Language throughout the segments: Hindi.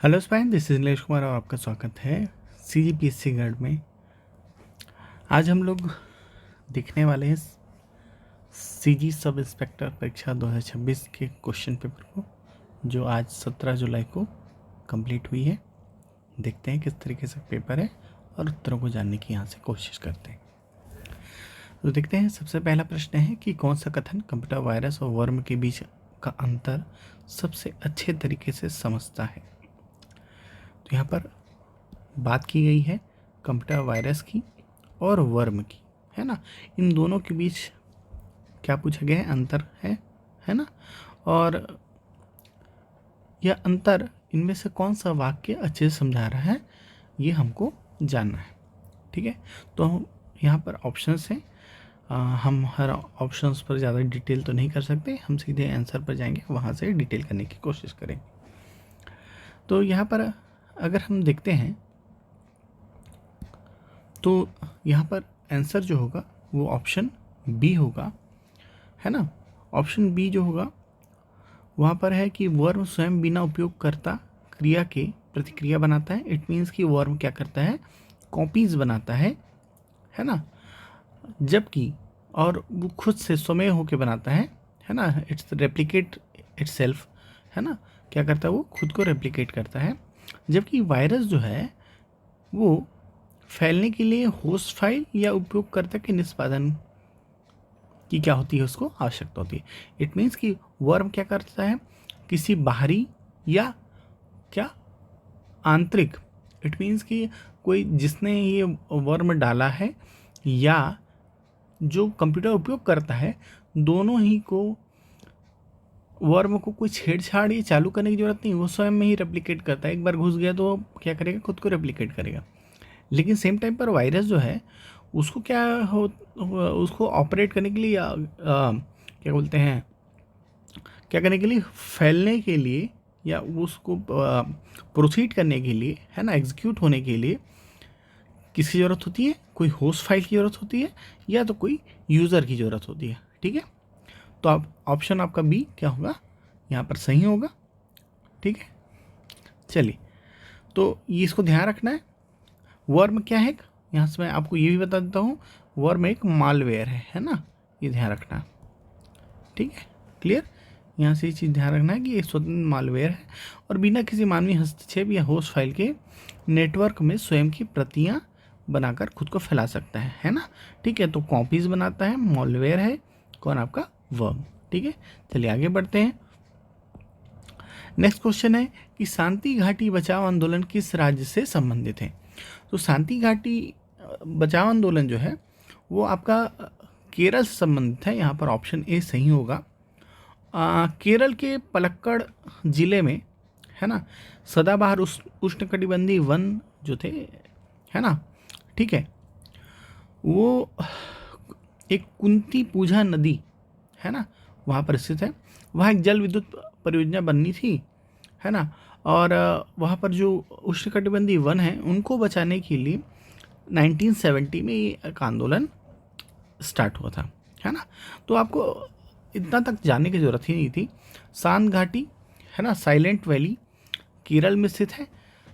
Hello spine, this is Nilesh Kumar और आपका स्वागत है CGPSC गाइड में। आज हम लोग देखने वाले हैं CG सब इंस्पेक्टर परीक्षा 2026 के क्वेश्चन पेपर को, जो आज 17 जुलाई को कंप्लीट हुई है। देखते हैं किस तरीके से पेपर है और उत्तरों को जानने की यहाँ से कोशिश करते हैं। तो देखते हैं, सबसे पहला प्रश्न है कि कौन सा कथन कंप्यूटर वायरस और वर्म के बीच का अंतर सबसे अच्छे तरीके से समझता है। तो यहाँ पर बात की गई है कंप्यूटर वायरस की और वर्म की, है ना। इन दोनों के बीच क्या पूछा गया है, अंतर है ना। और यह अंतर इनमें से कौन सा वाक्य अच्छे से समझा रहा है, ये हमको जानना है। ठीक है, तो यहाँ पर ऑप्शंस हैं। हम हर ऑप्शंस पर ज़्यादा डिटेल तो नहीं कर सकते, हम सीधे आंसर पर जाएंगे, वहाँ से डिटेल करने की कोशिश करेंगे। तो यहाँ पर अगर हम देखते हैं तो यहाँ पर आंसर जो होगा वो ऑप्शन बी होगा, है ना। ऑप्शन बी जो होगा वहाँ पर है कि वर्म स्वयं बिना उपयोगकर्ता क्रिया के प्रतिक्रिया बनाता है। इट मीन्स कि वर्म क्या करता है, कॉपीज़ बनाता है ना। जबकि और वो खुद से स्वयं होके बनाता है ना। इट्स रेप्लिकेट इटसेल्फ, है ना। क्या करता है, वो खुद को रेप्लिकेट करता है। जबकि वायरस जो है वो फैलने के लिए होस्ट फाइल या उपयोगकर्ता के निष्पादन की क्या होती है, उसको आवश्यकता होती है। इट मीन्स कि वर्म क्या करता है, किसी बाहरी या क्या आंतरिक, इट मीन्स कि कोई जिसने ये वर्म डाला है या जो कंप्यूटर उपयोग करता है, दोनों ही को वर्म को कोई छेड़छाड़ या चालू करने की ज़रूरत नहीं, वो स्वयं में ही रेप्लिकेट करता है। एक बार घुस गया तो क्या करेगा, खुद को रेप्लिकेट करेगा। लेकिन सेम टाइम पर वायरस जो है उसको क्या हो, उसको ऑपरेट करने के लिए या क्या बोलते हैं, क्या करने के लिए, फैलने के लिए या उसको प्रोसीड करने के लिए, है ना, एग्जीक्यूट होने के लिए किसकी ज़रूरत होती है, कोई होस्ट फाइल की ज़रूरत होती है या तो कोई यूज़र की ज़रूरत होती है। ठीक है, तो आप ऑप्शन आपका बी क्या होगा, यहाँ पर सही होगा। ठीक है, चलिए, तो ये इसको ध्यान रखना है। वर्म क्या है, यहाँ से मैं आपको ये भी बता देता हूँ, वर्म एक मालवेयर है ना, ये ध्यान रखना। ठीक है, क्लियर। यहाँ से ये चीज़ ध्यान रखना है कि ये स्वतंत्र मालवेयर है और बिना किसी मानवीय हस्तक्षेप या होस्ट फाइल के नेटवर्क में स्वयं की प्रतियाँ बनाकर खुद को फैला सकता है ना। ठीक है, तो कॉपीज़ बनाता है, मालवेयर है कौन, आपका वर्म। ठीक है, चलिए आगे बढ़ते हैं। नेक्स्ट क्वेश्चन है कि शांति घाटी बचाव आंदोलन किस राज्य से संबंधित है। तो शांति घाटी बचाव आंदोलन जो है वो आपका केरल से संबंधित है। यहाँ पर ऑप्शन ए सही होगा। केरल के पलक्कड़ जिले में, है ना, सदाबहार उष्णकटिबंधीय वन जो थे, है ना, ठीक है, वो एक कुंती पूजा नदी, है ना, वहाँ पर स्थित है। वहाँ एक जल विद्युत परियोजना बननी थी, है ना। और वहाँ पर जो उष्णकटिबंधीय वन हैं उनको बचाने के लिए 1970 में ये एक आंदोलन स्टार्ट हुआ था, है ना। तो आपको इतना तक जानने की ज़रूरत ही नहीं थी। सांत घाटी, है ना, साइलेंट वैली केरल में स्थित है।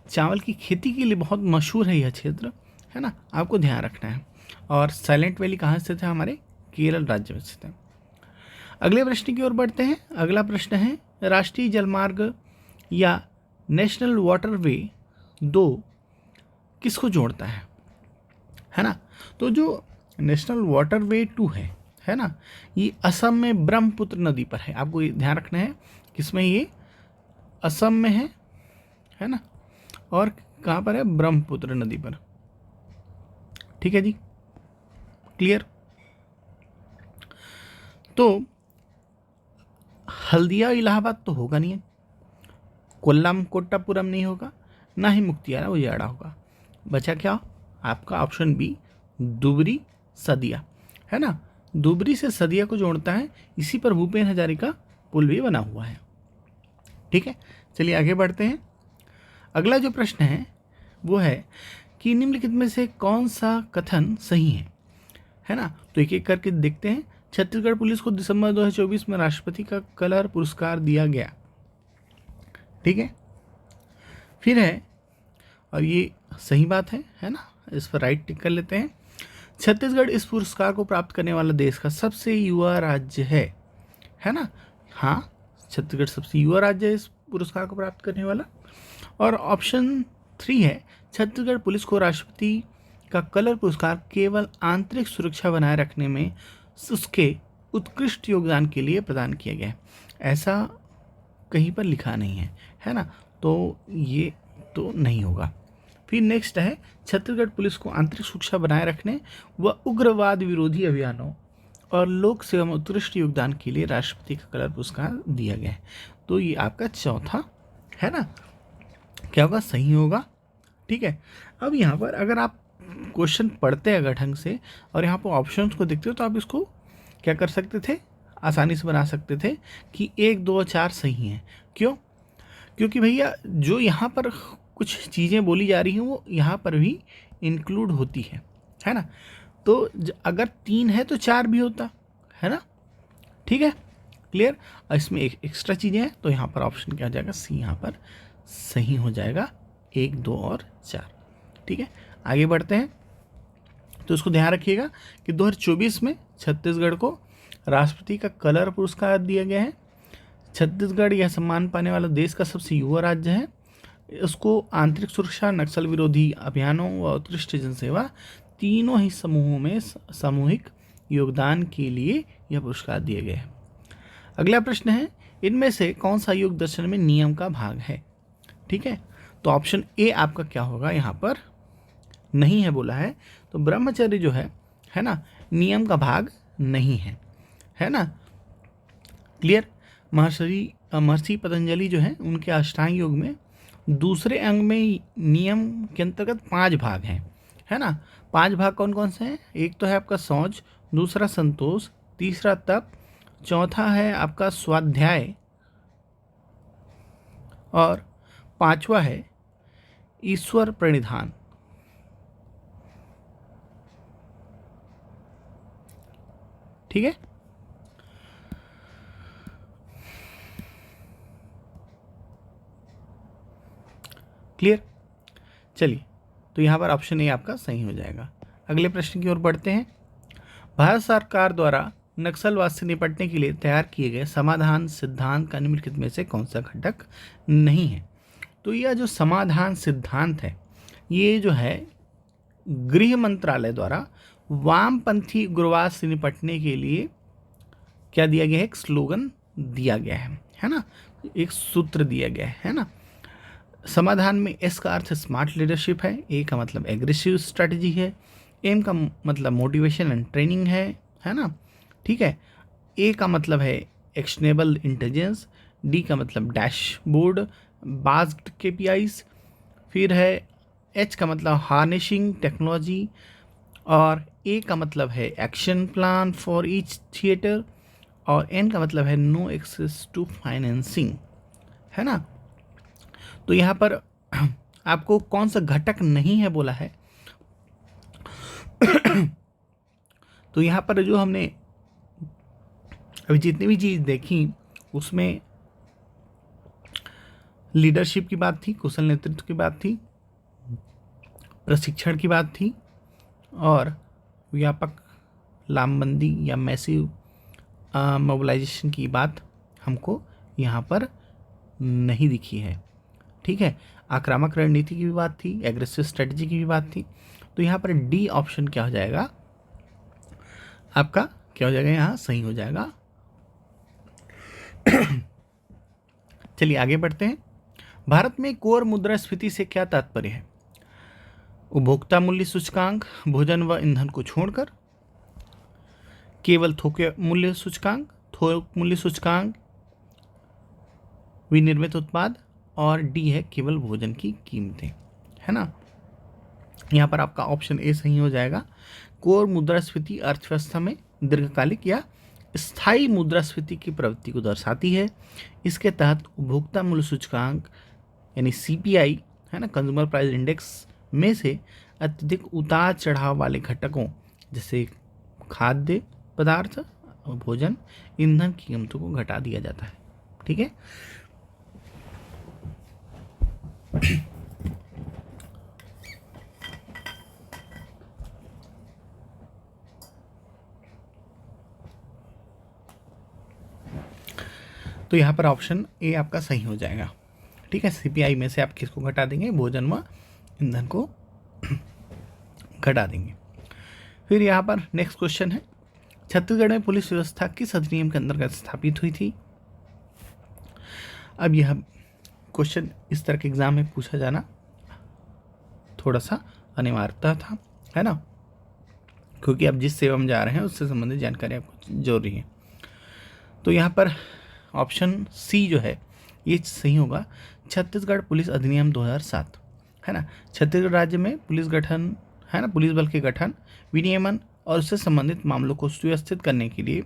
चावल की खेती के लिए बहुत मशहूर है यह क्षेत्र, है ना, आपको ध्यान रखना है। और साइलेंट वैली कहाँ स्थित है, हमारे केरल राज्य में स्थित है। अगले प्रश्न की ओर बढ़ते हैं। अगला प्रश्न है राष्ट्रीय जलमार्ग या नेशनल वाटरवे 2 किसको जोड़ता है ना। तो जो नेशनल वाटरवे 2 है ना, ये असम में ब्रह्मपुत्र नदी पर है। आपको ये ध्यान रखना है, किसमें, ये असम में है ना, और कहाँ पर है, ब्रह्मपुत्र नदी पर। ठीक है जी, क्लियर। तो हल्दिया इलाहाबाद तो होगा नहीं है, कोल्लम कोट्टापुरम नहीं होगा, ना ही मुक्तियारा उजाड़ा होगा। बचा क्या आपका, ऑप्शन बी दुबरी सदिया, है ना। दुबरी से सदिया को जोड़ता है, इसी पर भूपेन हजारिका पुल भी बना हुआ है। ठीक है, चलिए आगे बढ़ते हैं। अगला जो प्रश्न है वो है कि निम्नलिखित में से कौन सा कथन सही है ना। तो एक एक करके देखते हैं। छत्तीसगढ़ पुलिस को दिसंबर 2024 में राष्ट्रपति का कलर पुरस्कार दिया गया। ठीक है, फिर है, और ये सही बात है ना, इस पर राइट टिक कर लेते हैं। छत्तीसगढ़ इस पुरस्कार को प्राप्त करने वाला देश का सबसे युवा राज्य है ना। हाँ, छत्तीसगढ़ सबसे युवा राज्य है इस पुरस्कार को प्राप्त करने वाला। और ऑप्शन 3 है, छत्तीसगढ़ पुलिस को राष्ट्रपति का कलर पुरस्कार केवल आंतरिक सुरक्षा बनाए रखने में उसके उत्कृष्ट योगदान के लिए प्रदान किया गया है। ऐसा कहीं पर लिखा नहीं है ना, तो ये तो नहीं होगा। फिर नेक्स्ट है, छत्तीसगढ़ पुलिस को आंतरिक सुरक्षा बनाए रखने व उग्रवाद विरोधी अभियानों और लोक सेवा में उत्कृष्ट योगदान के लिए राष्ट्रपति का कलर पुरस्कार दिया गया है। तो ये आपका चौथा है ना, क्या होगा, सही होगा। ठीक है, अब यहाँ पर अगर आप क्वेश्चन पढ़ते हैं अगर ढंग से और यहाँ पर ऑप्शंस को देखते हो तो आप इसको क्या कर सकते थे, आसानी से बना सकते थे कि 1, 2 और 4 सही हैं। क्यों? क्योंकि भैया जो यहाँ पर कुछ चीज़ें बोली जा रही हैं वो यहाँ पर भी इंक्लूड होती है ना। तो अगर 3 है तो 4 भी होता है ना। ठीक है, क्लियर। इसमें एक एक्स्ट्रा चीज़ें हैं तो यहाँ पर ऑप्शन क्या हो जाएगा, सी यहाँ पर सही हो जाएगा, 1, 2 और 4। ठीक है, आगे बढ़ते हैं। तो इसको ध्यान रखिएगा कि 2024 में छत्तीसगढ़ को राष्ट्रपति का कलर पुरस्कार दिया गया है। छत्तीसगढ़ यह सम्मान पाने वाला देश का सबसे युवा राज्य है। इसको आंतरिक सुरक्षा, नक्सल विरोधी अभियानों व उत्कृष्ट जनसेवा तीनों ही समूहों में सामूहिक योगदान के लिए यह पुरस्कार दिए गए हैं। अगला प्रश्न है, इनमें से कौन सा योग दर्शन में नियम का भाग है? ठीक है, तो ऑप्शन ए आपका क्या होगा, यहाँ पर नहीं है बोला है, तो ब्रह्मचर्य जो है ना, नियम का भाग नहीं है ना। क्लियर। महर्षि पतंजलि जो है उनके अष्टांग योग में दूसरे अंग में नियम के अंतर्गत 5 भाग हैं, है ना। 5 भाग कौन कौन से हैं? एक तो है आपका शौच, दूसरा संतोष, तीसरा तप, चौथा है आपका स्वाध्याय और 5वां है ईश्वर प्रणिधान। ठीक है, क्लियर। चलिए, तो यहाँ पर ऑप्शन ए आपका सही हो जाएगा। अगले प्रश्न की ओर बढ़ते हैं। भारत सरकार द्वारा नक्सलवाद से निपटने के लिए तैयार किए गए समाधान सिद्धांत का निम्नलिखित में से कौन सा घटक नहीं है? तो यह जो समाधान सिद्धांत है, ये जो है गृह मंत्रालय द्वारा वामपंथी उग्रवाद से निपटने के लिए क्या दिया गया है, एक स्लोगन दिया गया है ना, एक सूत्र दिया गया है ना। समाधान में एस का अर्थ स्मार्ट लीडरशिप है, ए का मतलब एग्रेसिव स्ट्रेटजी है, एम का मतलब मोटिवेशन एंड ट्रेनिंग है ना। ठीक है, ए का मतलब है एक्शनेबल इंटेलिजेंस, डी का मतलब डैशबोर्ड बास्ड केपीआईज, फिर है एच का मतलब हार्नेसिंग टेक्नोलॉजी, और ए का मतलब है action plan for each theatre, और एन का मतलब है नो एक्सेस टू फाइनेंसिंग, है ना। तो यहाँ पर आपको कौन सा घटक नहीं है बोला है तो यहाँ पर जो हमने अभी जितनी भी चीज़ देखी उसमें लीडरशिप की बात थी, कुशल नेतृत्व की बात थी, प्रशिक्षण की बात थी, और व्यापक लामबंदी या मैसिव मोबिलाइजेशन की बात हमको यहाँ पर नहीं दिखी है। ठीक है, आक्रामक रणनीति की भी बात थी, एग्रेसिव स्ट्रेटजी की भी बात थी। तो यहाँ पर डी ऑप्शन क्या हो जाएगा आपका, क्या हो जाएगा, यहाँ सही हो जाएगा। चलिए आगे बढ़ते हैं। भारत में कोर मुद्रास्फीति से क्या तात्पर्य है? उपभोक्ता मूल्य सूचकांक भोजन व ईंधन को छोड़कर, केवल थोक मूल्य सूचकांक, थोक मूल्य सूचकांक, विनिर्मित उत्पाद, और डी है केवल भोजन की कीमतें, है ना। यहाँ पर आपका ऑप्शन ए सही हो जाएगा। कोर मुद्रास्फीति अर्थव्यवस्था में दीर्घकालिक या स्थायी मुद्रास्फीति की प्रवृत्ति को दर्शाती है। इसके तहत उपभोक्ता मूल्य सूचकांक यानी सीपीआई, है ना, कंज्यूमर प्राइस इंडेक्स में से अत्यधिक उतार चढ़ाव वाले घटकों जैसे खाद्य पदार्थ, भोजन, ईंधन की कीमतों को घटा दिया जाता है। ठीक है, तो यहाँ पर ऑप्शन ए आपका सही हो जाएगा। ठीक है, CPI में से आप किसको घटा देंगे? भोजन व ईंधन को घटा देंगे। फिर यहाँ पर नेक्स्ट क्वेश्चन है, छत्तीसगढ़ में पुलिस व्यवस्था किस अधिनियम के अंतर्गत स्थापित हुई थी? अब यह क्वेश्चन इस तरह के एग्जाम में पूछा जाना थोड़ा सा अनिवार्यता था, है ना, क्योंकि आप जिस सेवा में जा रहे हैं उससे संबंधित जानकारी आपको जरूरी है। तो यहाँ पर ऑप्शन सी जो है ये सही होगा, छत्तीसगढ़ पुलिस अधिनियम 2007, है ना। छत्तीसगढ़ राज्य में पुलिस गठन, है ना, पुलिस बल के गठन, विनियमन और उससे संबंधित मामलों को सुव्यवस्थित करने के लिए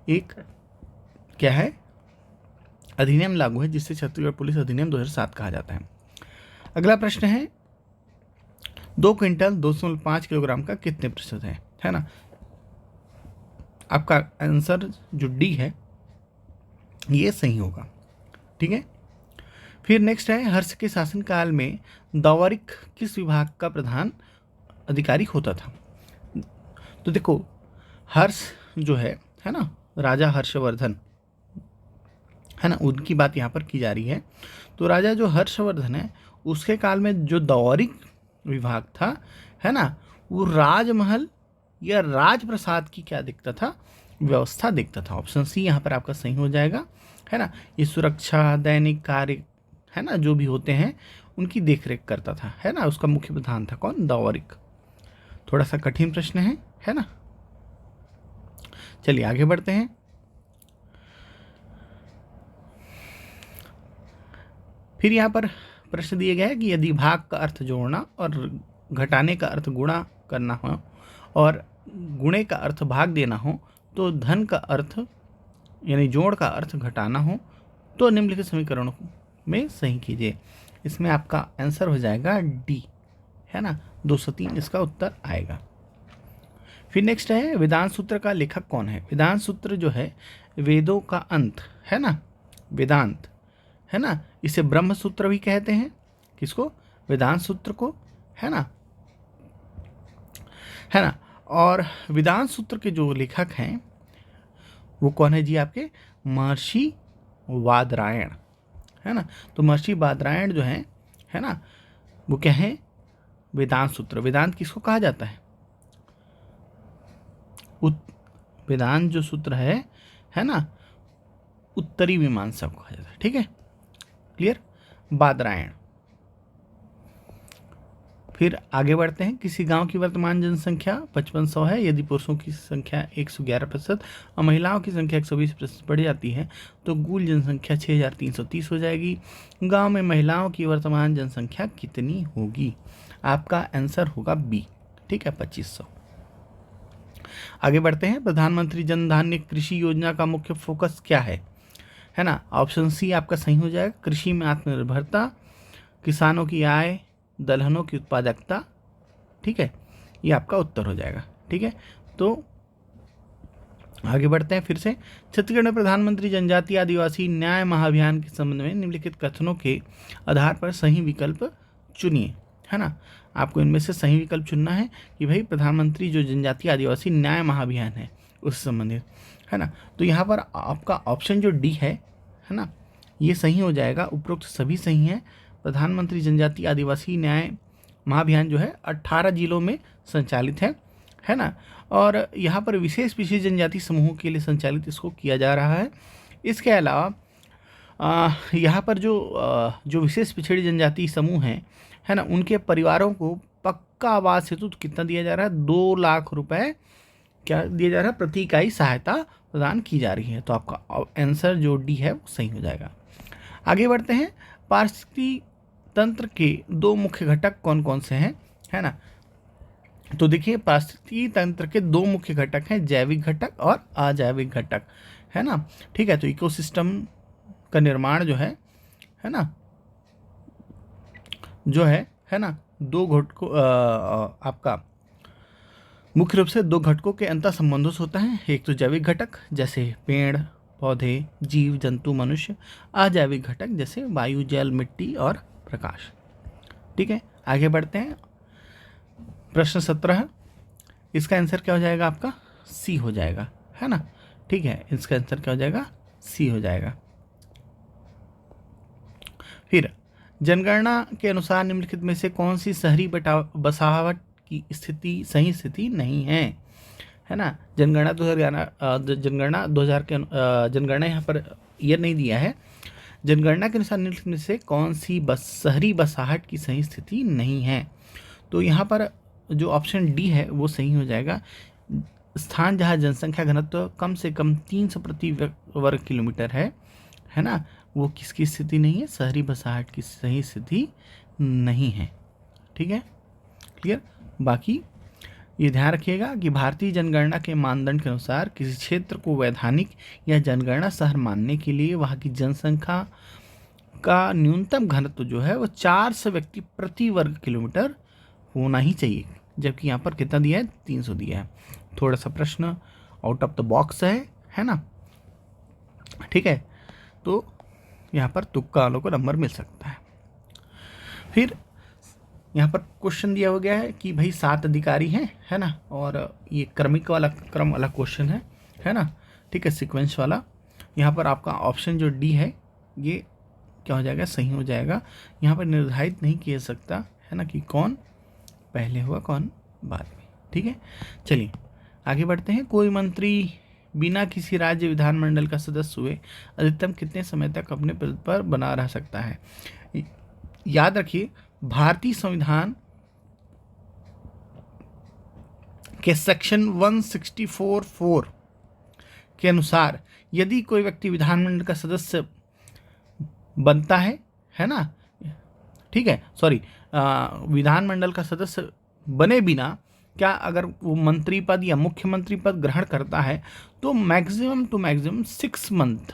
एक क्या है, अधिनियम लागू है, जिससे छत्तीसगढ़ पुलिस अधिनियम 2007 कहा जाता है। अगला प्रश्न है, 2 क्विंटल 2.5 किलोग्राम का कितने प्रतिशत है ना। आपका आंसर जो डी है ये सही होगा। ठीक है, फिर नेक्स्ट है, हर्ष के शासनकाल में दौवरिक किस विभाग का प्रधान अधिकारी होता था? तो देखो, हर्ष जो है ना, राजा हर्षवर्धन, है ना, उनकी बात यहाँ पर की जा रही है। तो राजा जो हर्षवर्धन है उसके काल में जो दौवरिक विभाग था, है ना, वो राजमहल या राजप्रसाद की क्या देखता था? व्यवस्था देखता था। ऑप्शन सी यहाँ पर आपका सही हो जाएगा, है ना। ये सुरक्षा, दैनिक कार्य, है ना, जो भी होते हैं उनकी देखरेख करता था, है ना। उसका मुख्य प्रधान था कौन? दौवरिक। थोड़ा सा कठिन प्रश्न है ना। चलिए आगे बढ़ते हैं। फिर यहाँ पर प्रश्न दिए गए कि यदि भाग का अर्थ जोड़ना और घटाने का अर्थ गुणा करना हो और गुणे का अर्थ भाग देना हो, तो धन का अर्थ यानी जोड़ का अर्थ घटाना हो, तो निम्नलिखित समीकरणों में सही कीजिए। इसमें आपका आंसर हो जाएगा डी, है ना, 203 इसका उत्तर आएगा। फिर नेक्स्ट है, वेदांत सूत्र का लेखक कौन है? वेदांत सूत्र जो है वेदों का अंत, है ना, वेदांत, है ना, इसे ब्रह्म सूत्र भी कहते हैं। किसको? वेदांत सूत्र को, है ना, है ना। और वेदांत सूत्र के जो लेखक हैं वो कौन है जी? आपके महर्षि वादरायण, है ना। तो महर्षि वादरायण जो है ना, वो क्या है? वेदांत सूत्र। वेदांत किसको कहा जाता है? वेदांत जो सूत्र है ना, उत्तरी मीमांसा को कहा जाता है। ठीक है, क्लियर? वादरायण। फिर आगे बढ़ते हैं, किसी गांव की वर्तमान जनसंख्या 5500 है, यदि पुरुषों की संख्या 111% और महिलाओं की संख्या 120% बढ़ जाती है तो कुल जनसंख्या 6330 हो जाएगी। गांव में महिलाओं की वर्तमान जनसंख्या कितनी होगी? आपका आंसर होगा बी। ठीक है, 2500। आगे बढ़ते हैं, प्रधानमंत्री जन धान्य कृषि योजना का मुख्य फोकस क्या है ना। ऑप्शन सी आपका सही हो जाएगा, कृषि में आत्मनिर्भरता, किसानों की आय, दलहनों की उत्पादकता। ठीक है, ये आपका उत्तर हो जाएगा। ठीक है, तो आगे बढ़ते हैं फिर से, छत्तीसगढ़ में प्रधानमंत्री जनजातीय आदिवासी न्याय महाअभियान के संबंध में निम्नलिखित कथनों के आधार पर सही विकल्प चुनिए, है ना। आपको इनमें से सही विकल्प चुनना है कि भाई प्रधानमंत्री जो जनजातीय आदिवासी न्याय महाअभियान है उससे संबंधित, है ना। तो यहाँ पर आपका ऑप्शन जो डी है ना, ये सही हो जाएगा। उपरोक्त सभी सही हैं। प्रधानमंत्री जनजातीय आदिवासी न्याय महाअभियान जो है 18 जिलों में संचालित है ना। और यहाँ पर विशेष पिछड़ी जनजाति समूहों के लिए संचालित इसको किया जा रहा है। इसके अलावा यहाँ पर जो विशेष पिछड़ी जनजाति समूह हैं, है ना, उनके परिवारों को पक्का आवास हेतु कितना दिया जा रहा है? 2 लाख रुपए क्या दिया जा रहा है? प्रति इकाई सहायता प्रदान की जा रही है। तो आपका आंसर जो डी है वो सही हो जाएगा। आगे बढ़ते हैं, पारिस्थितिकी तंत्र के 2 मुख्य घटक कौन कौन से हैं, है ना। तो देखिए, पारिस्थितिकी तंत्र के 2 मुख्य घटक हैं, जैविक घटक और अजैविक घटक, है ना। ठीक है, तो इकोसिस्टम का निर्माण जो है ना, जो है ना, 2 घटकों आपका मुख्य रूप से 2 घटकों के अंतर संबंधों से होता है। एक तो जैविक घटक जैसे पेड़ पौधे जीव जंतु मनुष्य, अजैविक घटक जैसे वायु जल मिट्टी और प्रकाश। ठीक है, आगे बढ़ते हैं। प्रश्न 17, इसका आंसर क्या हो जाएगा? आपका सी हो जाएगा, है ना। ठीक है, इसका आंसर क्या हो जाएगा? सी हो जाएगा। फिर जनगणना के अनुसार निम्नलिखित में से कौन सी शहरी बसाहट की स्थिति सही स्थिति नहीं है ना। जनगणना 2011 जनगणना 2000 के जनगणना यहाँ पर ईयर नहीं दिया है। जनगणना के अनुसार निम्नलिखित में से कौन सी शहरी बसाहट की सही स्थिति नहीं है, तो यहाँ पर जो ऑप्शन डी है वो सही हो जाएगा। स्थान जहाँ जनसंख्या घनत्व कम से कम 300 प्रति वर्ग किलोमीटर है ना, वो किसकी स्थिति नहीं है, शहरी बसाहट की सही स्थिति नहीं है। ठीक है, क्लियर। बाकी ये ध्यान रखिएगा कि भारतीय जनगणना के मानदंड के अनुसार किसी क्षेत्र को वैधानिक या जनगणना शहर मानने के लिए वहाँ की जनसंख्या का न्यूनतम घनत्व जो है वो 400 व्यक्ति प्रति वर्ग किलोमीटर होना ही चाहिए, जबकि यहाँ पर कितना दिया है, 300 दिया है। थोड़ा सा प्रश्न आउट ऑफ द बॉक्स है ना। ठीक है, तो यहाँ पर तुक्का वालों को नंबर मिल सकता है। फिर यहाँ पर क्वेश्चन दिया हो गया है कि भाई 7 अधिकारी हैं, है ना, और ये क्रमिक वाला क्रम वाला क्वेश्चन है ना। ठीक है, सीक्वेंस वाला। यहाँ पर आपका ऑप्शन जो डी है ये क्या हो जाएगा, सही हो जाएगा। यहाँ पर निर्धारित नहीं किया सकता है ना कि कौन पहले हुआ कौन बाद में। ठीक है, चलिए आगे बढ़ते हैं। कोई मंत्री बिना किसी राज्य विधानमंडल का सदस्य हुए अधिकतम कितने समय तक अपने पद पर बना रह सकता है। याद रखिए, भारतीय संविधान के सेक्शन 164(4) के अनुसार यदि कोई व्यक्ति विधानमंडल का सदस्य बनता है ना, ठीक है, सॉरी, विधानमंडल का सदस्य बने बिना क्या अगर वो मंत्री पद या मुख्यमंत्री पद ग्रहण करता है तो मैक्सिमम टू मैक्सिमम 6 मंथ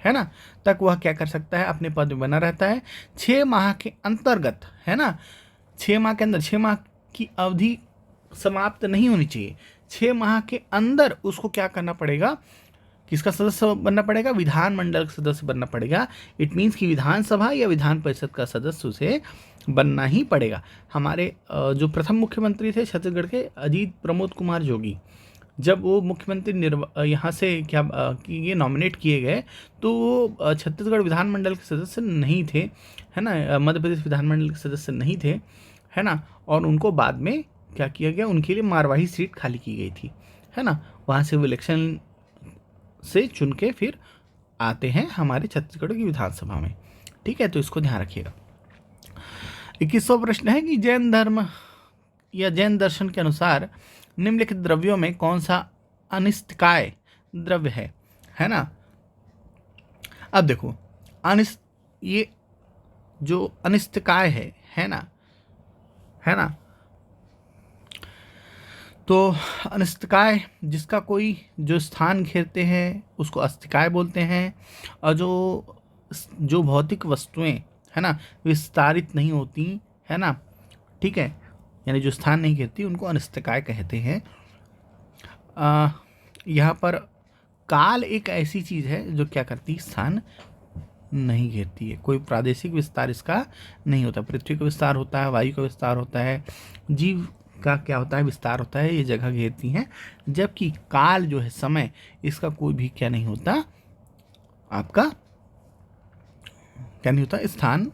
है ना तक वह क्या कर सकता है, अपने पद में बना रहता है। 6 माह के अंतर्गत, है ना, 6 माह के अंदर, 6 माह की अवधि समाप्त नहीं होनी चाहिए। 6 माह के अंदर उसको क्या करना पड़ेगा, किसका सदस्य बनना पड़ेगा, विधानमंडल का सदस्य बनना पड़ेगा। इट मीन्स कि विधानसभा या विधान परिषद का सदस्य उसे बनना ही पड़ेगा। हमारे जो प्रथम मुख्यमंत्री थे छत्तीसगढ़ के, अजीत प्रमोद कुमार जोगी, जब वो मुख्यमंत्री यहाँ से क्या कि ये नॉमिनेट किए गए तो वो छत्तीसगढ़ विधानमंडल के सदस्य नहीं थे, है ना, मध्य प्रदेश विधानमंडल के सदस्य नहीं थे, है ना, और उनको बाद में क्या किया गया, उनके लिए मारवाही सीट खाली की गई थी, है ना, वहाँ से वो इलेक्शन से चुन के फिर आते हैं हमारे छत्तीसगढ़ की विधानसभा में। ठीक है, तो इसको ध्यान रखिएगा। 21वां प्रश्न है कि जैन धर्म या जैन दर्शन के अनुसार निम्नलिखित द्रव्यों में कौन सा अनिष्टकाय द्रव्य है ना। अब देखो, ये जो अनिष्टकाय है ना, तो अनिष्टकाय जिसका कोई जो स्थान घेरते हैं उसको अस्तिकाय बोलते हैं, और जो भौतिक वस्तुएं है ना विस्तारित नहीं होती, है ना, ठीक है, यानी जो स्थान नहीं घेरती उनको अनिष्टकाय कहते हैं। यहाँ पर काल एक ऐसी चीज़ है जो क्या करती, स्थान नहीं घेरती है, कोई प्रादेशिक विस्तार इसका नहीं होता। पृथ्वी का विस्तार होता है, वायु का विस्तार होता है, जीव का क्या होता है, विस्तार होता है, ये जगह घेरती हैं। जबकि काल जो है, समय, इसका कोई भी क्या नहीं होता, आपका क्या नहीं होता, स्थान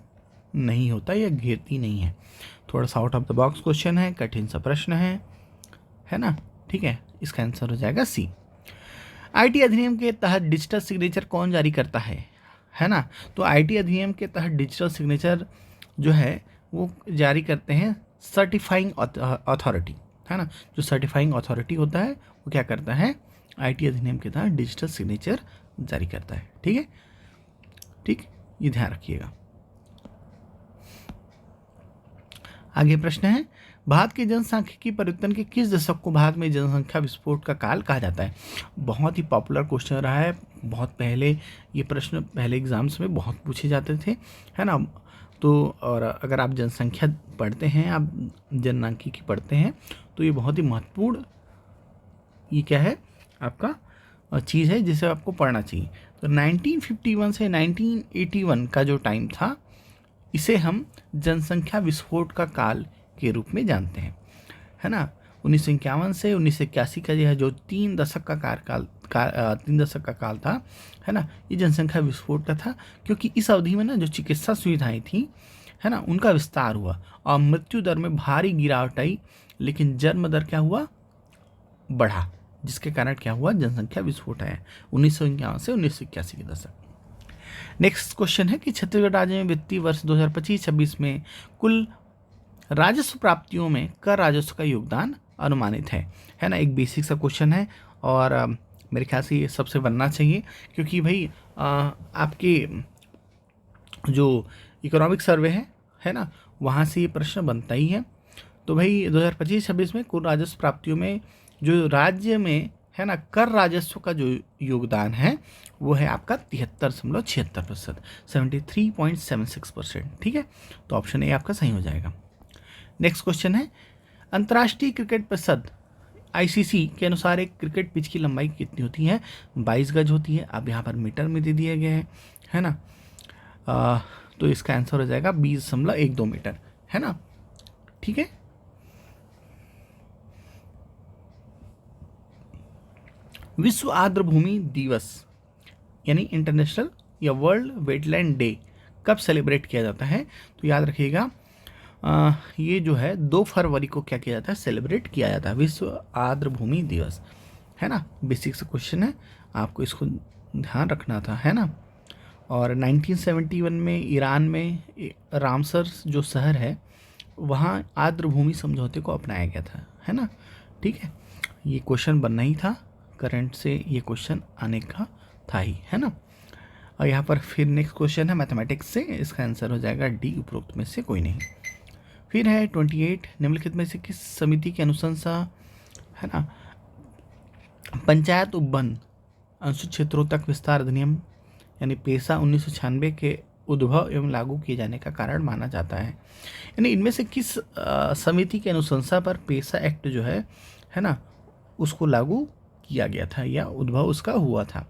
नहीं होता, या घेरती नहीं है। थोड़ा सा out of the box question है, कठिन सा प्रश्न है ना। ठीक है, इसका आंसर हो जाएगा सी। आईटी अधिनियम के तहत डिजिटल सिग्नेचर कौन जारी करता है ना, तो आईटी अधिनियम के तहत डिजिटल सिग्नेचर जो है वो जारी करते हैं सर्टिफाइंग अथॉरिटी, है ना। जो सर्टिफाइंग अथॉरिटी होता है वो क्या करता है, आईटी अधिनियम के तहत डिजिटल सिग्नेचर जारी करता है। ठीक है, ठीक, ये ध्यान रखिएगा। आगे प्रश्न है, भारत के जनसांख्यिकी परिवर्तन के किस दशक को भारत में जनसंख्या विस्फोट का काल कहा जाता है। बहुत ही पॉपुलर क्वेश्चन रहा है, बहुत पहले ये प्रश्न पहले एग्जाम्स में बहुत पूछे जाते थे, है ना। तो और अगर आप जनसंख्या पढ़ते हैं, आप जनसांख्यिकी पढ़ते हैं, तो ये बहुत ही महत्वपूर्ण ये क्या है आपका चीज़ है जिसे आपको पढ़ना चाहिए। तो 1951 से 1981 का जो टाइम था, इसे हम जनसंख्या विस्फोट का काल के रूप में जानते हैं, है ना। 1951 से 1981 का यह जो 3 दशक का कार्यकाल 3 दशक का काल था, है ना, ये जनसंख्या विस्फोट का था, क्योंकि इस अवधि में ना जो चिकित्सा सुविधाएं थी, है ना, उनका विस्तार हुआ और मृत्यु दर में भारी गिरावट आई, लेकिन जन्म दर क्या हुआ, बढ़ा, जिसके कारण क्या हुआ, जनसंख्या विस्फोट आया 1951 से 1981 के दशक। नेक्स्ट क्वेश्चन है कि छत्तीसगढ़ राज्य में वित्तीय वर्ष 2025-26 में कुल राजस्व प्राप्तियों में कर राजस्व का योगदान अनुमानित है ना। एक बेसिक सा क्वेश्चन है और मेरे ख्याल से ये सबसे बनना चाहिए, क्योंकि भाई आपके जो इकोनॉमिक सर्वे है ना, वहाँ से ये प्रश्न बनता ही है। तो भाई 2025-26 में कुल राजस्व प्राप्तियों में जो राज्य में, है ना, कर राजस्व का जो योगदान है वो है आपका 73.76%, 73.76%। ठीक है, तो ऑप्शन ए आपका सही हो जाएगा। नेक्स्ट क्वेश्चन है, अंतर्राष्ट्रीय क्रिकेट परिषद आईसीसी के अनुसार एक क्रिकेट पिच की लंबाई कितनी होती है, 22 गज होती है। अब यहाँ पर मीटर में दे दिया गया है ना, तो इसका आंसर हो जाएगा 20.12 मीटर, है ना। ठीक है, विश्व आर्द्र भूमि दिवस यानी इंटरनेशनल या वर्ल्ड वेटलैंड डे कब सेलिब्रेट किया जाता है, तो याद रखिएगा ये जो है 2 फरवरी को क्या किया जाता है, सेलिब्रेट किया जाता है, विश्व आर्द्र भूमि दिवस, है ना। बेसिक से क्वेश्चन है, आपको इसको ध्यान रखना था, है ना। और 1971 में ईरान में रामसर जो शहर है वहाँ आर्द्र भूमि समझौते को अपनाया गया था, है ना। ठीक है, ये क्वेश्चन बनना ही था, करंट से ये क्वेश्चन आने का था ही, है ना। और यहाँ पर फिर नेक्स्ट क्वेश्चन है मैथमेटिक्स से, इसका आंसर हो जाएगा डी, उपरोक्त में से कोई नहीं। फिर है 28, निम्नलिखित में से किस समिति की अनुशंसा, है ना, पंचायत उपवन अंशुत क्षेत्रों तक विस्तार अधिनियम यानी पेशा 1996 के उद्भव एवं लागू किए जाने का कारण माना जाता है। यानी इनमें से किस समिति की अनुशंसा पर पेशा एक्ट जो है ना, उसको लागू किया गया था या उद्भव उसका हुआ था।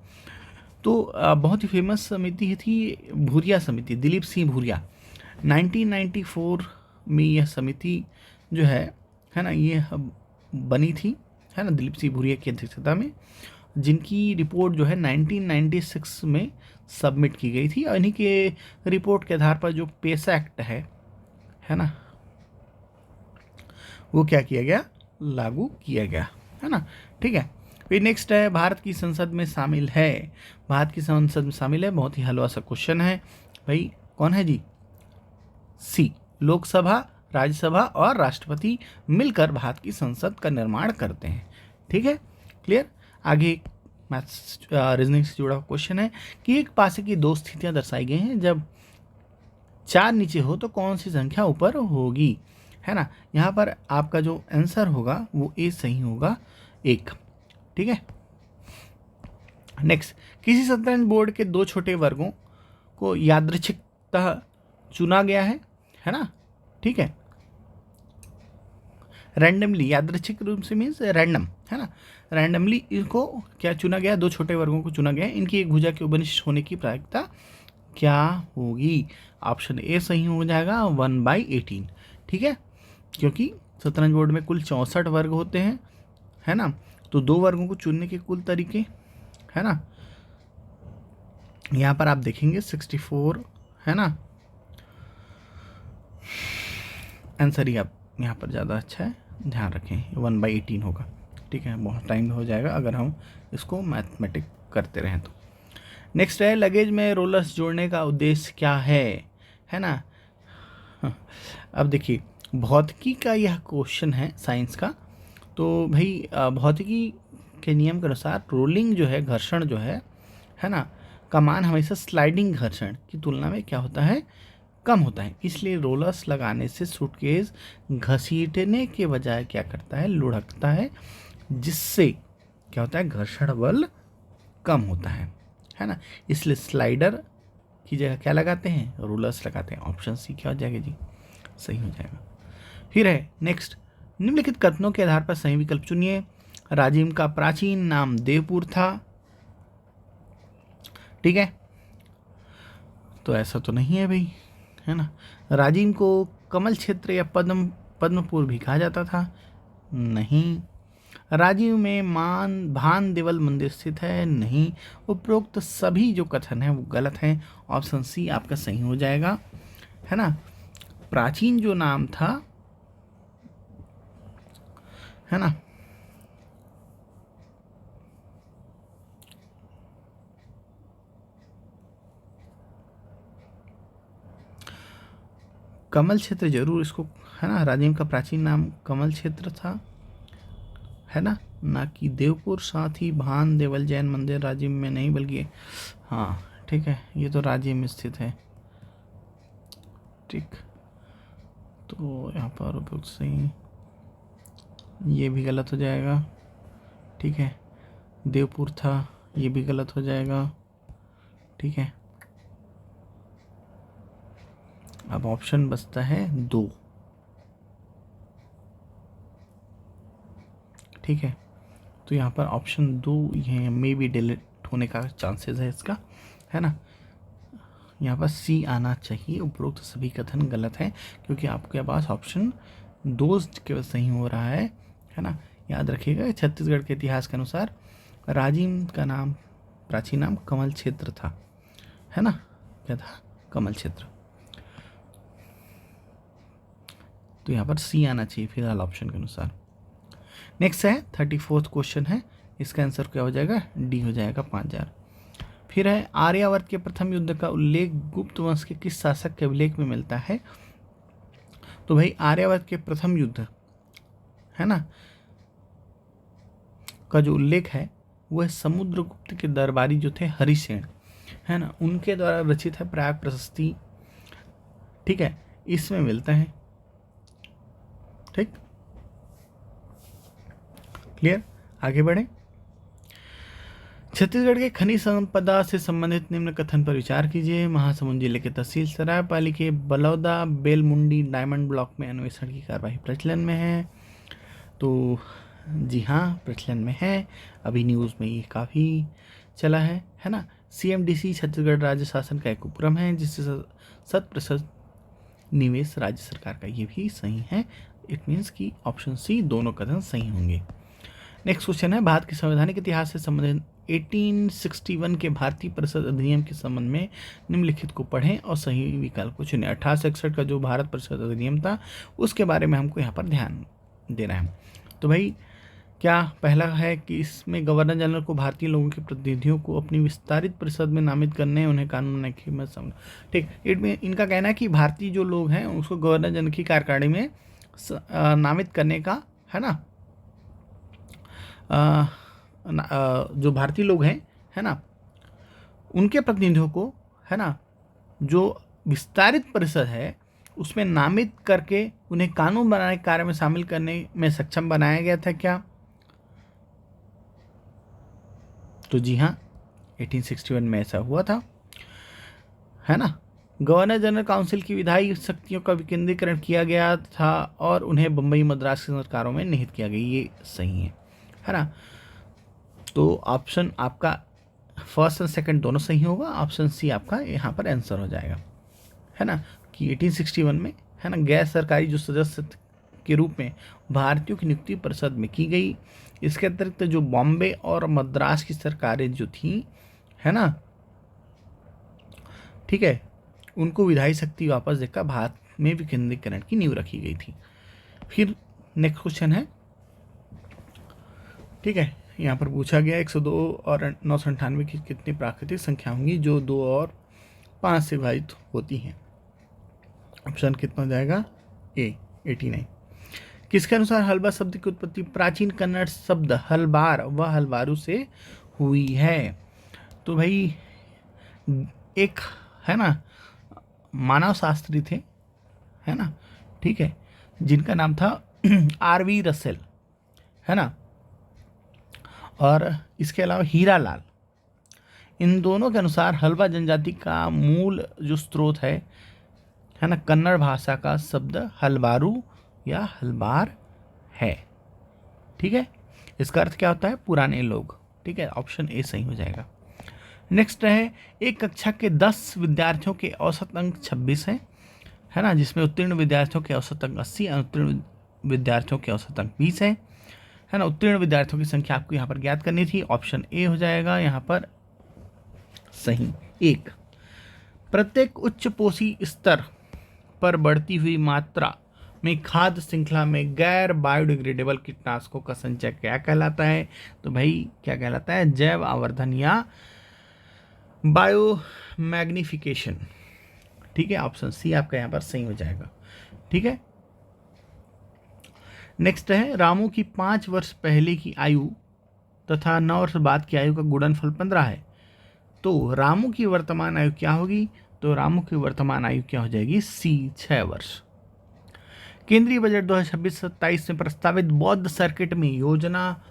तो बहुत ही फेमस समिति थी भूरिया समिति, दिलीप सिंह भूरिया। 1994 में यह समिति जो है ना, ये बनी थी, है ना, दिलीप सिंह भूरिया की अध्यक्षता में, जिनकी रिपोर्ट जो है 1996 में सबमिट की गई थी। और इन्हीं के रिपोर्ट के आधार पर जो पेशा एक्ट है ना, वो क्या किया गया, लागू किया गया, है ना। ठीक है, फिर नेक्स्ट है भारत की संसद में शामिल है, भारत की संसद में शामिल है, बहुत ही हलवा सा क्वेश्चन है भाई, कौन है जी, सी, लोकसभा, राज्यसभा और राष्ट्रपति मिलकर भारत की संसद का निर्माण करते हैं। ठीक है, क्लियर। आगे मैथ्स रीजनिंग से जुड़ा क्वेश्चन है कि एक पासे की 2 स्थितियां दर्शाई गई हैं, जब 4 नीचे हो तो कौन सी संख्या ऊपर होगी, है ना। यहाँ पर आपका जो आंसर होगा वो ए सही होगा, 1। ठीक है, नेक्स्ट, किसी शतरंज बोर्ड के 2 छोटे वर्गों को यादृच्छिकतः चुना गया है ना। ठीक है, रैंडमली, यादृच्छिक रूप से मीन्स रैंडम, है ना, रैंडमली इनको क्या चुना गया, 2 छोटे वर्गों को चुना गया, इनकी एक भुजा के उपनिष्ठ होने की प्रायिकता क्या होगी, ऑप्शन ए सही हो जाएगा 1/18। ठीक है, क्योंकि शतरंज बोर्ड में कुल 64 वर्ग होते हैं, है ना, तो 2 वर्गों को चुनने के कुल तरीके, है ना, यहाँ पर आप देखेंगे 64, है ना, आंसर ही आप यहाँ पर ज़्यादा अच्छा है, ध्यान रखें 1/18 होगा। ठीक है, बहुत टाइम हो जाएगा अगर हम इसको मैथमेटिक करते रहें तो। नेक्स्ट है, लगेज में रोलर्स जोड़ने का उद्देश्य क्या है ना। अब देखिए, भौतिकी का यह क्वेश्चन है साइंस का, तो भाई भौतिकी के नियम के अनुसार रोलिंग जो है, घर्षण जो है ना, का मान हमेशा स्लाइडिंग घर्षण की तुलना में क्या होता है, कम होता है। इसलिए रोलर्स लगाने से सूटकेस घसीटने के बजाय क्या करता है, लुढ़कता है, जिससे क्या होता है, घर्षण बल कम होता है ना। इसलिए स्लाइडर की जगह क्या लगाते हैं, रोलर्स लगाते हैं। ऑप्शन सी क्या हो जाएगा जी, सही हो जाएगा। फिर है नेक्स्ट, निम्नलिखित कथनों के आधार पर सही विकल्प चुनिए। राजिम का प्राचीन नाम देवपुर था। ठीक है, तो ऐसा तो नहीं है भाई, है ना। राजिम को कमल क्षेत्र या पद्मपुर भी कहा जाता था, नहीं। राजीव में भान देवल मंदिर स्थित है, नहीं। उपरोक्त सभी जो कथन है वो गलत हैं, ऑप्शन सी आपका सही हो जाएगा, है ना। प्राचीन जो नाम था, है ना, कमल क्षेत्र जरूर इसको, है ना, राजीव का प्राचीन नाम कमल क्षेत्र था, है ना कि देवपुर। साथ ही भान देवल जैन मंदिर राजीव में नहीं बल्कि, हाँ ठीक है, ये तो राजीव में स्थित है, ठीक। तो यहाँ पर उपयुक्त सही, ये भी गलत हो जाएगा, ठीक है। देवपुर था, ये भी गलत हो जाएगा, ठीक है। अब ऑप्शन बचता है 2, ठीक है। तो यहाँ पर ऑप्शन 2 ये मे बी डिलीट होने का चांसेस है इसका, है ना। यहाँ पर सी आना चाहिए, उपरोक्त सभी कथन गलत है, क्योंकि आपके पास ऑप्शन 2 केवल सही हो रहा है ना। याद रखिएगा, छत्तीसगढ़ के इतिहास के अनुसार राजिम का नाम, प्राचीन नाम कमल क्षेत्र था, है ना, क्या था, कमल क्षेत्र। तो यहाँ पर सी आना चाहिए फिलहाल ऑप्शन के अनुसार। नेक्स्ट है 34th क्वेश्चन है, इसका आंसर क्या हो जाएगा, डी हो जाएगा 5000। फिर है आर्यावर्त के प्रथम युद्ध का उल्लेख गुप्त वंश के किस शासक के अभिलेख में मिलता है। तो भाई आर्यावर्त के प्रथम युद्ध, है ना, का जो उल्लेख है वह समुद्रगुप्त के दरबारी जो थे हरिसेन, है ना, उनके द्वारा रचित है प्रयाग प्रशस्ति, ठीक है, इसमें मिलता है, ठीक, क्लियर। आगे बढ़े। छत्तीसगढ़ के खनिज संपदा से संबंधित निम्न कथन पर विचार कीजिए। महासमुंद जिले के तहसील सरायपाली के बलौदा बेलमुंडी डायमंड ब्लॉक में अन्वेषण की कार्यवाही प्रचलन में है। तो जी हाँ, प्रचलन में है, अभी न्यूज़ में ये काफ़ी चला है ना। CMDC छत्तीसगढ़ राज्य शासन का एक उपक्रम है जिससे 100% निवेश राज्य सरकार का, ये भी सही है। इट मीन्स कि ऑप्शन सी दोनों कथन सही होंगे। नेक्स्ट क्वेश्चन है, भारत के संवैधानिक इतिहास से संबंधित 1861 के भारतीय परिषद अधिनियम के संबंध में निम्नलिखित को पढ़ें और सही विकल्प को चुनें। 1861 का जो भारत परिषद अधिनियम था उसके बारे में हमको यहाँ पर ध्यान देना है। तो भाई क्या पहला है कि इसमें गवर्नर जनरल को भारतीय लोगों के प्रतिनिधियों को अपनी विस्तारित परिषद में नामित करने, उन्हें कानून बनाने की मत समझ, ठीक। इनका कहना है कि भारतीय जो लोग हैं उसको गवर्नर जनरल की कार्यकारिणी में नामित करने का, है ना, जो भारतीय लोग हैं, है ना, उनके प्रतिनिधियों को, है ना, जो विस्तारित परिषद है उसमें नामित करके उन्हें कानून बनाने के कार्य में शामिल करने में सक्षम बनाया गया था क्या। तो जी हाँ, 1861 में ऐसा हुआ था, है ना। गवर्नर जनरल काउंसिल की विधायी शक्तियों का विकेंद्रीकरण किया गया था और उन्हें बम्बई मद्रास की सरकारों में निहित किया गया, ये सही है ना। तो ऑप्शन आपका फर्स्ट एंड सेकंड दोनों सही होगा, ऑप्शन सी आपका यहाँ पर आंसर हो जाएगा, है ना, कि 1861 में, है ना, गैर सरकारी जो सदस्य के रूप में भारतीयों की नियुक्ति परिषद में की गई। इसके अतिरिक्त जो बॉम्बे और मद्रास की सरकारें जो थी, है ना, ठीक है, उनको विधायी शक्ति वापस देकर भारत में विकेंद्रीकरण की नींव रखी गई थी। फिर नेक्स्ट क्वेश्चन है, ठीक है, यहाँ पर पूछा गया 102 और 998 की कितनी प्राकृतिक संख्या होंगी जो 2 और 5 से विभाजित होती हैं। ऑप्शन कितना हो जाएगा, ए 89। किसके अनुसार हलवा शब्द की उत्पत्ति प्राचीन कन्नड़ शब्द हलबार व हलवारू से हुई है। तो भाई एक, है ना, मानव शास्त्री थे, है ना, ठीक है, जिनका नाम था RV रसेल, है ना, और इसके अलावा हीरा लाल। इन दोनों के अनुसार हलवा जनजाति का मूल जो स्रोत है ना, कन्नड़ भाषा का शब्द हलवारू या हलबार है, ठीक है। इसका अर्थ क्या होता है, पुराने लोग, ठीक है, ऑप्शन ए सही हो जाएगा। नेक्स्ट है, एक कक्षा के 10 विद्यार्थियों के औसत अंक 26 है ना, जिसमें उत्तीर्ण विद्यार्थियों के औसत अंक 80, अनुत्तीर्ण विद्यार्थियों के औसत अंक 20 है। है ना। उत्तीर्ण विद्यार्थियों की संख्या आपको यहाँ पर ज्ञात करनी थी। ऑप्शन ए हो जाएगा यहाँ पर सही। एक, प्रत्येक उच्च पोषी स्तर पर बढ़ती हुई मात्रा में खाद्य श्रृंखला में गैर बायोडिग्रेडेबल कीटनाशकों का संचय क्या कहलाता है? तो भाई क्या कहलाता है? जैव आवर्धन या बायो मैग्निफिकेशन। ठीक है, ऑप्शन सी आपका यहाँ पर सही हो जाएगा। ठीक है, नेक्स्ट है, रामू की 5 वर्ष पहले की आयु तथा 9 वर्ष बाद की आयु का गुणनफल 15 है, तो रामू की वर्तमान आयु क्या होगी? तो रामू की वर्तमान आयु क्या हो जाएगी? सी 6 वर्ष। केंद्रीय बजट 2026-27 में प्रस्तावित बौद्ध सर्किट में योजना,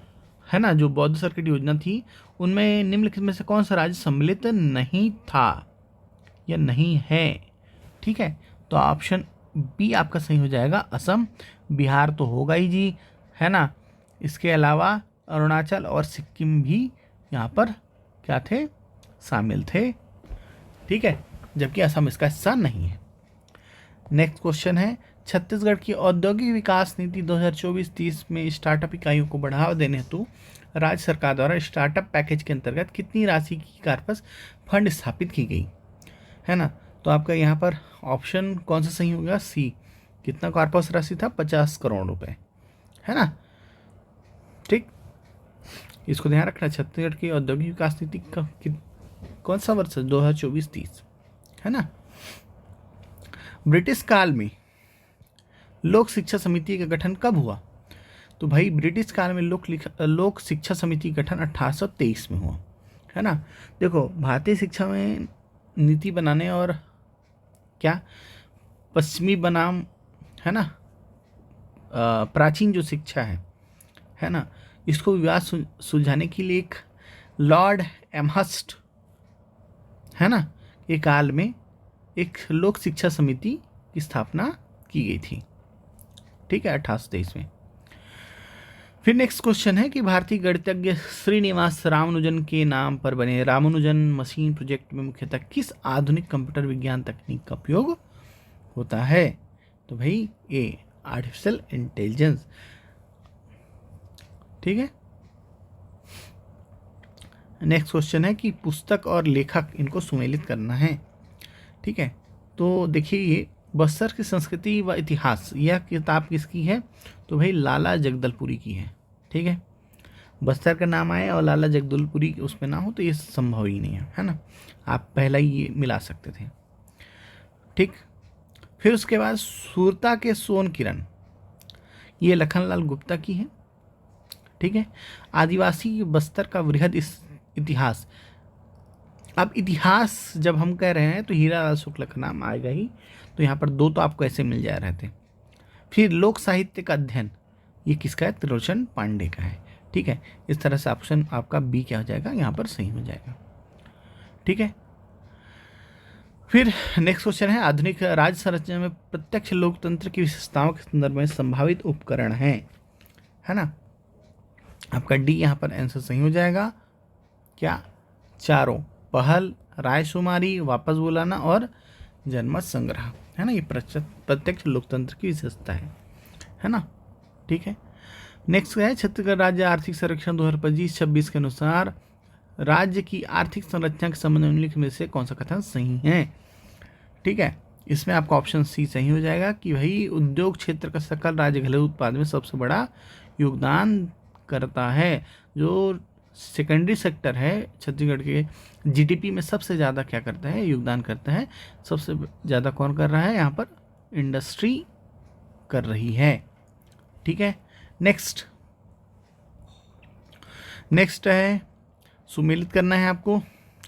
है ना, जो बौद्ध सर्किट योजना थी उनमें निम्नलिखित में से कौन सा राज्य सम्मिलित नहीं था या नहीं है? ठीक है, तो ऑप्शन बी आपका सही हो जाएगा, असम। बिहार तो होगा ही जी, है ना। इसके अलावा अरुणाचल और सिक्किम भी यहाँ पर क्या थे? शामिल थे। ठीक है, जबकि असम इसका हिस्सा नहीं है। नेक्स्ट क्वेश्चन है, छत्तीसगढ़ की औद्योगिक विकास नीति 2024-30 में स्टार्टअप इकाइयों को बढ़ावा देने हेतु राज्य सरकार द्वारा स्टार्टअप पैकेज के अंतर्गत कितनी राशि की कार्पस फंड स्थापित की गई, है ना। तो आपका यहाँ पर ऑप्शन कौन सा सही होगा? सी। कितना कार्पस राशि था? 50 करोड़ रुपए, है ना। ठीक, इसको ध्यान रखना। छत्तीसगढ़ की औद्योगिक विकास नीति का कौन सा वर्ष? 2024-30, है ना। ब्रिटिश काल में लोक शिक्षा समिति का गठन कब हुआ? तो भाई ब्रिटिश काल में लोक शिक्षा समिति का गठन 1823 में हुआ, है ना। देखो, भारतीय शिक्षा में नीति बनाने और क्या पश्चिमी बनाम, है ना, प्राचीन जो शिक्षा है ना, इसको विवाद सुलझाने के लिए एक लॉर्ड एमहर्स्ट, है ना, के काल में एक लोक शिक्षा समिति की स्थापना की गई थी। ठीक है, 1823 में। फिर नेक्स्ट क्वेश्चन है कि भारतीय गणितज्ञ श्रीनिवास रामानुजन के नाम पर बने रामानुजन मशीन प्रोजेक्ट में मुख्यतः किस आधुनिक कंप्यूटर विज्ञान तकनीक का उपयोग होता है? तो भाई ए, आर्टिफिशियल इंटेलिजेंस। ठीक है, नेक्स्ट क्वेश्चन है कि पुस्तक और लेखक इनको सुमेलित करना है। ठीक है, तो देखिए ये बस्तर की संस्कृति व इतिहास, यह किताब किसकी है? तो भाई लाला जगदलपुरी की है। ठीक है, बस्तर का नाम आए और लाला जगदलपुरी उसमें ना हो तो ये संभव ही नहीं है ना। आप पहला ही ये मिला सकते थे। ठीक, फिर उसके बाद सुरता के सोन किरण, ये लखनलाल गुप्ता की है। ठीक है, आदिवासी बस्तर का वृहद इतिहास। अब इतिहास जब हम कह रहे हैं तो हीरालाल शुक्ल का नाम आएगा ही, तो यहाँ पर 2 तो आपको ऐसे मिल जा रहे थे। फिर लोक साहित्य का अध्ययन, ये किसका है? त्रिलोचन पांडे का है। ठीक है, इस तरह से ऑप्शन आपका बी क्या हो जाएगा? यहाँ पर सही हो जाएगा। ठीक है, फिर नेक्स्ट क्वेश्चन है, आधुनिक राज्य संरचना में प्रत्यक्ष लोकतंत्र की विशेषताओं के संदर्भ में संभावित उपकरण है ना। आपका डी यहाँ पर आंसर सही हो जाएगा। क्या? चारों, पहल, रायशुमारी, वापस बुलाना और जनमत संग्रह, है ना। ये प्रत्यक्ष लोकतंत्र की विशेषता है ना। ठीक है, नेक्स्ट है, छत्तीसगढ़ राज्य आर्थिक सर्वेक्षण 2025-26 के अनुसार राज्य की आर्थिक संरचना के संबंध में निम्नलिखित में से कौन सा कथन सही है? ठीक है, इसमें आपका ऑप्शन सी सही हो जाएगा कि भाई उद्योग क्षेत्र का सकल राज्य घरेलू उत्पाद में सबसे बड़ा योगदान करता है। जो सेकेंडरी सेक्टर है छत्तीसगढ़ के जीडीपी में सबसे ज़्यादा क्या करता है? योगदान करता है। सबसे ज़्यादा कौन कर रहा है? यहाँ पर इंडस्ट्री कर रही है। ठीक है, नेक्स्ट है, सुमेलित करना है आपको,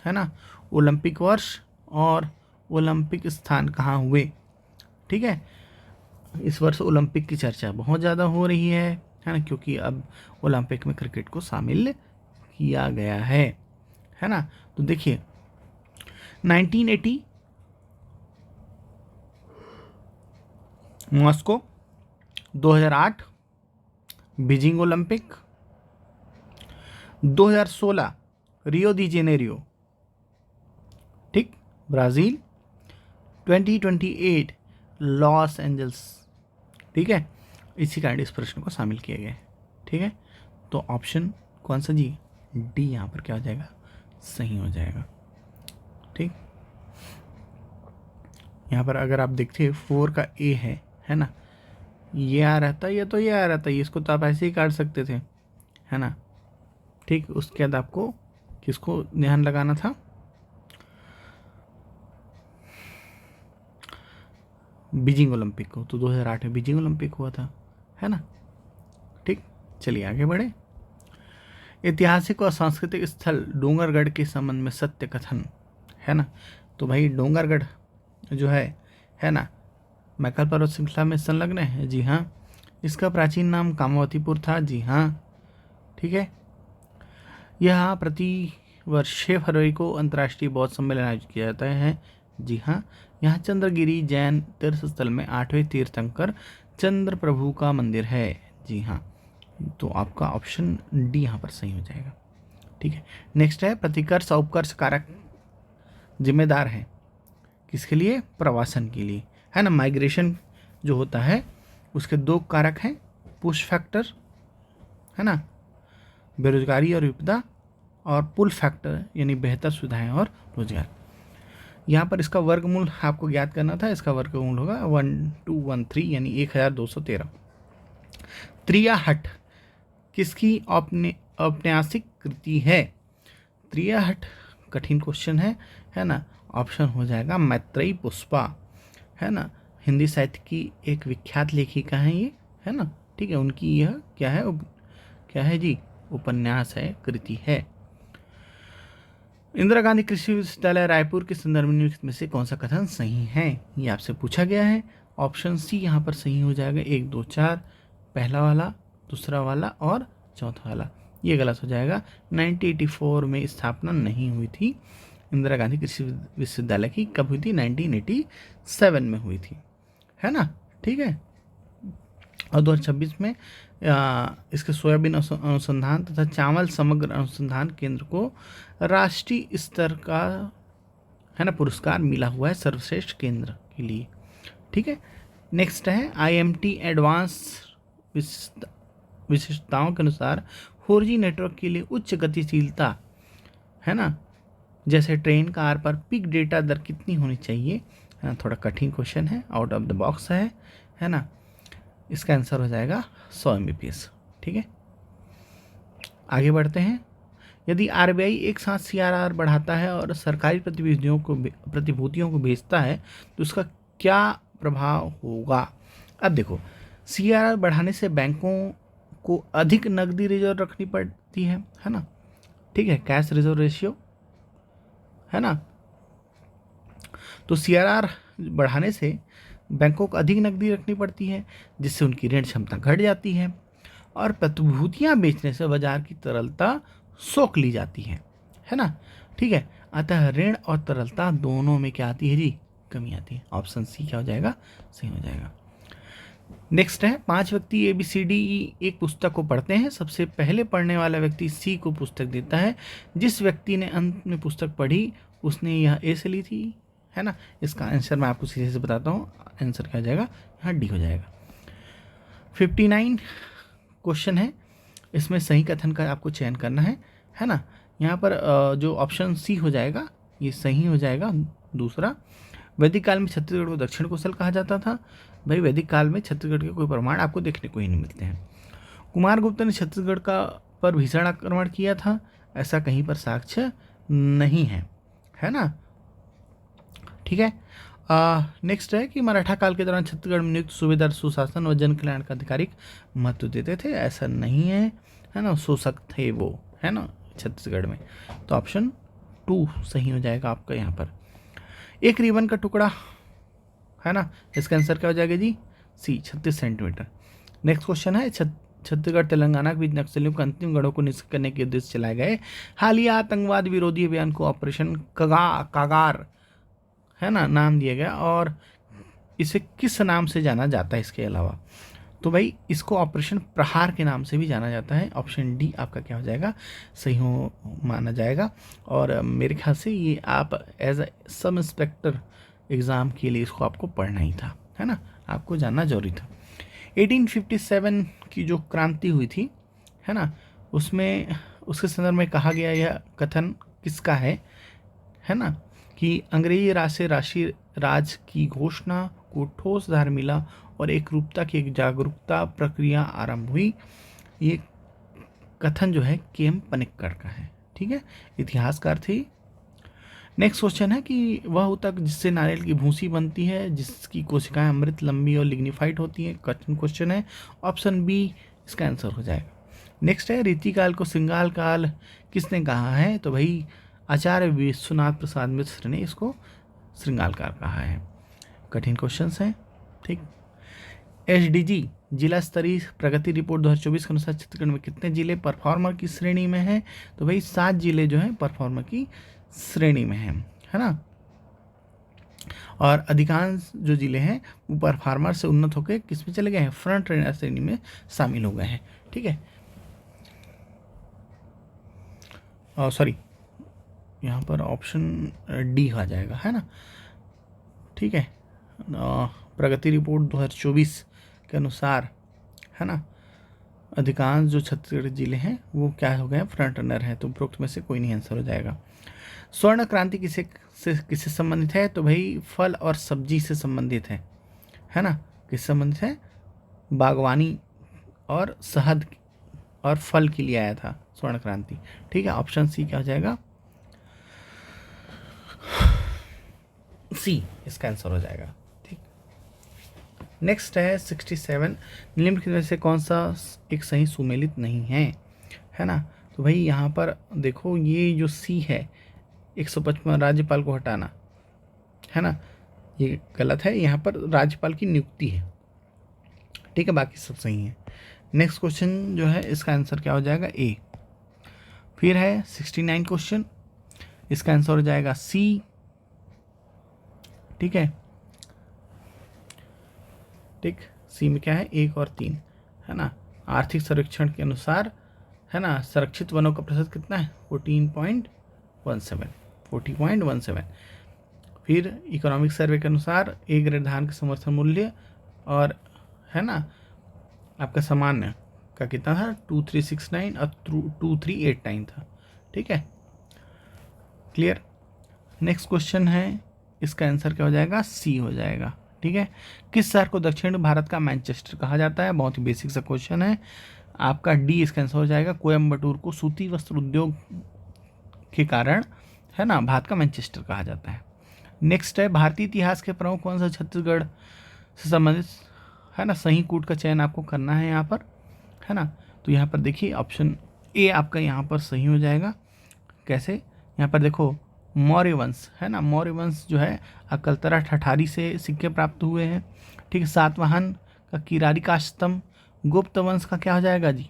है ना, ओलंपिक वर्ष और ओलंपिक स्थान कहाँ हुए। ठीक है, इस वर्ष ओलंपिक की चर्चा बहुत ज़्यादा हो रही है ना, क्योंकि अब ओलंपिक में क्रिकेट को शामिल किया गया है ना। तो देखिए 1980 मॉस्को, 2008 बीजिंग ओलंपिक, 2016 रियो दी जेनेरियो, ठीक, ब्राज़ील, 2028 लॉस एंजल्स। ठीक है, इसी कारण इस प्रश्न को शामिल किया गया है। ठीक है, तो ऑप्शन कौन सा जी, डी यहाँ पर क्या हो जाएगा, सही हो जाएगा। ठीक, यहाँ पर अगर आप देखिए 4 का ए है ना, ये आ रहता, ये तो ये आ रहता, ये इसको तो आप ऐसे ही काट सकते थे, है ना। ठीक, उसके बाद आपको किसको ध्यान लगाना था, बीजिंग ओलंपिक को। तो 2008 में बीजिंग ओलंपिक हुआ था, है ना। ठीक, चलिए आगे बढ़े। ऐतिहासिक और सांस्कृतिक स्थल डोंगरगढ़ के संबंध में सत्य कथन, है ना। तो भाई डोंगरगढ़ जो है ना, मैकल पर्वत श्रृंखला में संलग्न है, जी हाँ। इसका प्राचीन नाम कामावतीपुर था, जी हाँ। ठीक है, यह प्रति वर्ष 6 फरवरी को अंतर्राष्ट्रीय बौद्ध सम्मेलन आयोजित किया जाता है, जी हाँ। यहाँ चंद्रगिरी जैन तीर्थ स्थल में 8वें तीर्थंकर चंद्र प्रभु का मंदिर है, जी हाँ। तो आपका ऑप्शन डी यहाँ पर सही हो जाएगा। ठीक है, नेक्स्ट है प्रतिकर्ष औपकर्ष कारक जिम्मेदार है किसके लिए, प्रवासन के लिए, है ना। माइग्रेशन जो होता है उसके 2 कारक हैं, पुश फैक्टर, है ना, बेरोजगारी और विपदा, और पुल फैक्टर यानी बेहतर सुविधाएं और रोजगार। यहाँ पर इसका वर्गमूल आपको ज्ञात करना था, इसका वर्गमूल होगा 1213 यानी 1213। त्रियाहट किसकी औपन्यासिक कृति है, त्रियाहट कठिन क्वेश्चन है ना। ऑप्शन हो जाएगा मैत्रेयी पुष्पा, है ना। हिंदी साहित्य की एक विख्यात लेखिका है ये, है ना। ठीक है, उनकी यह क्या है जी, उपन्यास है, कृति है। इंदिरा गांधी कृषि विश्वविद्यालय रायपुर के संदर्भ में निम्नलिखित में से कौन सा कथन सही है, ये आपसे पूछा गया है। ऑप्शन सी यहाँ पर सही हो जाएगा, 1 2 4, पहला वाला, दूसरा वाला और चौथा वाला। ये गलत हो जाएगा। 1984 में स्थापना नहीं हुई थी इंदिरा गांधी कृषि विश्वविद्यालय की, कब हुई थी, 1987 में हुई थी, है ना। ठीक है, और 2026 में इसके सोयाबीन अनुसंधान तथा चावल समग्र अनुसंधान केंद्र को राष्ट्रीय स्तर का, है ना, पुरस्कार मिला हुआ है सर्वश्रेष्ठ केंद्र के लिए। ठीक है, नेक्स्ट है IMT एडवांस विशेषताओं के अनुसार 4G नेटवर्क के लिए उच्च गतिशीलता, है ना, जैसे ट्रेन कार पर पिक डेटा दर कितनी होनी चाहिए, है ना। थोड़ा कठिन क्वेश्चन है, आउट ऑफ द बॉक्स है ना। इसका आंसर हो जाएगा 100 Mbps। ठीक है, आगे बढ़ते हैं। यदि RBI एक साथ CRR बढ़ाता है और सरकारी प्रतिभूतियों को बेचता है तो उसका क्या प्रभाव होगा। अब देखो, CRR बढ़ाने से बैंकों को अधिक नकदी रिजर्व रखनी पड़ती है ना। ठीक है, कैश रिजर्व रेशियो, है ना। तो CRR बढ़ाने से बैंकों को अधिक नकदी रखनी पड़ती है, जिससे उनकी ऋण क्षमता घट जाती है, और प्रतिभूतियां बेचने से बाजार की तरलता सोख ली जाती है ना। ठीक है, अतः ऋण और तरलता दोनों में क्या आती है जी, कमी आती है। ऑप्शन सी क्या हो जाएगा, सही हो जाएगा। नेक्स्ट है 5 व्यक्ति ABCDE एक पुस्तक को पढ़ते हैं। सबसे पहले पढ़ने वाला व्यक्ति सी को पुस्तक देता है। जिस व्यक्ति ने अंत में पुस्तक पढ़ी उसने यह ए से ली थी, है ना। इसका आंसर मैं आपको सीधे से बताता हूँ, आंसर क्या हो जाएगा, यहाँ डी हो जाएगा। 59 क्वेश्चन है, इसमें सही कथन का आपको चयन करना है ना। यहाँ पर जो ऑप्शन सी हो जाएगा ये सही हो जाएगा। दूसरा, वैदिक काल में छत्तीसगढ़ को दक्षिण कोसल कहा जाता था। भाई वैदिक काल में छत्तीसगढ़ के कोई प्रमाण आपको देखने को ही नहीं मिलते हैं। कुमारगुप्त ने छत्तीसगढ़ पर भीषण आक्रमण किया था, ऐसा कहीं पर साक्ष्य नहीं है ना। ठीक है, नेक्स्ट है कि मराठा काल के दौरान छत्तीसगढ़ में नियुक्त सूबेदार सुशासन व जन कल्याण का आधिकारिक महत्व देते थे, ऐसा नहीं है ना। शोषक थे वो, है ना, छत्तीसगढ़ में। तो ऑप्शन 2 सही हो जाएगा आपका यहाँ पर। एक रिबन का टुकड़ा, है ना, इसका आंसर क्या हो जाएगा जी, सी 36 सेंटीमीटर। नेक्स्ट क्वेश्चन है छत्तीसगढ़ तेलंगाना के बीच नक्सलियों के अंतिम गढ़ों को निष्क्रिय करने के उद्देश्य चलाए गए हालिया आतंकवाद विरोधी अभियान को ऑपरेशन कागार, है ना, नाम दिया गया, और इसे किस नाम से जाना जाता है इसके अलावा। तो भाई इसको ऑपरेशन प्रहार के नाम से भी जाना जाता है। ऑप्शन डी आपका क्या हो जाएगा, सही हो माना जाएगा। और मेरे ख्याल से ये आप as a sub inspector exam के लिए इसको आपको पढ़ना ही था, है ना, आपको जानना जरूरी था। 1857 की जो क्रांति हुई थी, है ना, उसमें उसके संदर्भ में कहा गया यह कथन किसका है ना, कि अंग्रेजी राज से राष्ट्रीय राज की घोषणा को ठोस आधार मिला और एक रूपता की एक जागरूकता प्रक्रिया आरंभ हुई। ये कथन जो है के.एम. पनिक्कर का है। ठीक है, इतिहासकार थे। नेक्स्ट क्वेश्चन है कि वह ऊतक जिससे नारियल की भूसी बनती है, जिसकी कोशिकाएं अमृत लंबी और लिग्निफाइड होती हैं। कठिन क्वेश्चन है, ऑप्शन बी इसका आंसर हो जाएगा। नेक्स्ट है, रीतिकाल को श्रृंगार काल किसने कहा है? तो भाई आचार्य विश्वनाथ प्रसाद मिश्र ने इसको श्रृंगार काल कहा है। कठिन क्वेश्चन है। ठीक, एचडीजी जिला स्तरीय प्रगति रिपोर्ट 2024 के अनुसार छत्तीसगढ़ में कितने जिले परफॉर्मर की श्रेणी में हैं? तो भाई 7 जिले जो हैं परफॉर्मर की श्रेणी में हैं, है ना। और अधिकांश जो जिले हैं वो परफॉर्मर से उन्नत होकर किस में चले गए हैं? फ्रंट रनर श्रेणी में शामिल हो गए हैं। ठीक है, सॉरी यहाँ पर ऑप्शन डी आ जाएगा, है ना। ठीक है, प्रगति रिपोर्ट 2024 के अनुसार, है ना, अधिकांश जो छत्तीसगढ़ जिले हैं वो क्या हो गए हैं? फ्रंट रनर है। तो उपरोक्त में से कोई नहीं आंसर हो जाएगा। स्वर्ण क्रांति किससे संबंधित है? तो भाई फल और सब्जी से संबंधित है ना। किससे संबंधित है? बागवानी और शहद और फल के लिए आया था स्वर्ण क्रांति। ठीक है, ऑप्शन सी क्या हो जाएगा? सी इसका आंसर हो जाएगा। ठीक, नेक्स्ट है 67, निम्नलिखित में से कौन सा एक सही सुमेलित नहीं है ना। तो भाई यहाँ पर देखो, ये जो सी है 155 राज्यपाल को हटाना, है ना, ये गलत है। यहाँ पर राज्यपाल की नियुक्ति है। ठीक है, बाकी सब सही है। नेक्स्ट क्वेश्चन जो है इसका आंसर क्या हो जाएगा? ए। फिर है 69 क्वेश्चन, इसका आंसर हो जाएगा सी। ठीक है, ठीक, सी में क्या है? 1 और 3, है ना। आर्थिक सर्वेक्षण के अनुसार, है ना, संरक्षित वनों का प्रतिशत कितना है? 40.17। फिर इकोनॉमिक सर्वे के अनुसार ए ग्रेड धान का समर्थन मूल्य और, है ना, आपका सामान्य का कितना था? 2369 और 2389 था। ठीक है, क्लियर। नेक्स्ट क्वेश्चन है, इसका आंसर क्या हो जाएगा? सी हो जाएगा। ठीक है, किस शहर को दक्षिण भारत का मैनचेस्टर कहा जाता है? बहुत ही बेसिक सा क्वेश्चन है। आपका डी इसका आंसर हो जाएगा। कोयम्बटूर को सूती वस्त्र उद्योग के कारण, है ना, भारत का मैनचेस्टर कहा जाता है। नेक्स्ट है, भारतीय इतिहास के प्रमुख कौन सा छत्तीसगढ़ से संबंधित, है ना, सही कूट का चयन आपको करना है यहाँ पर, है ना। तो यहाँ पर देखिए ऑप्शन ए आपका यहाँ पर सही हो जाएगा। कैसे? यहाँ पर देखो, मौर्य वंश, है ना, मौर्य वंश जो है अकलतरा ठठारी से सिक्के प्राप्त हुए हैं। ठीक है, सातवाहन का किरारी का स्तंभ, गुप्त वंश का क्या हो जाएगा जी?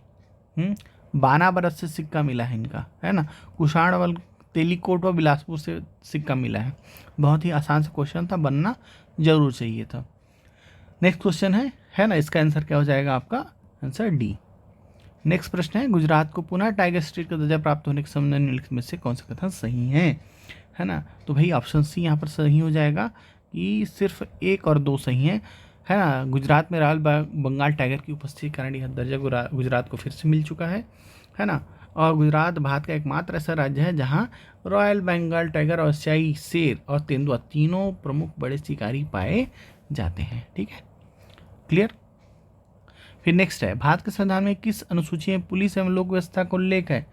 बानाबरस से सिक्का मिला है इनका, है ना। कुषाण तेलीकोट व बिलासपुर से सिक्का मिला है। बहुत ही आसान सा क्वेश्चन था, बनना जरूर चाहिए था। नेक्स्ट क्वेश्चन है ना, इसका आंसर क्या हो जाएगा? आपका आंसर डी। नेक्स्ट प्रश्न है, गुजरात को पुनः टाइगर स्टेट का दर्जा प्राप्त होने के संबंध में निम्नलिखित में से कौन सा कथन सही है ना। तो भाई ऑप्शन सी यहाँ पर सही हो जाएगा कि सिर्फ 1 और 2 सही है ना। गुजरात में रॉयल बंगाल टाइगर की उपस्थिति के कारण यह दर्जा गुजरात को फिर से मिल चुका है ना। और गुजरात भारत का एकमात्र ऐसा राज्य है जहाँ रॉयल बंगाल टाइगर और एशियाई शेर और तेंदुआ तीनों प्रमुख बड़े शिकारी पाए जाते हैं। ठीक है, क्लियर। फिर नेक्स्ट है, भारत के संविधान में किस अनुसूची में पुलिस एवं लोक व्यवस्था का उल्लेख है?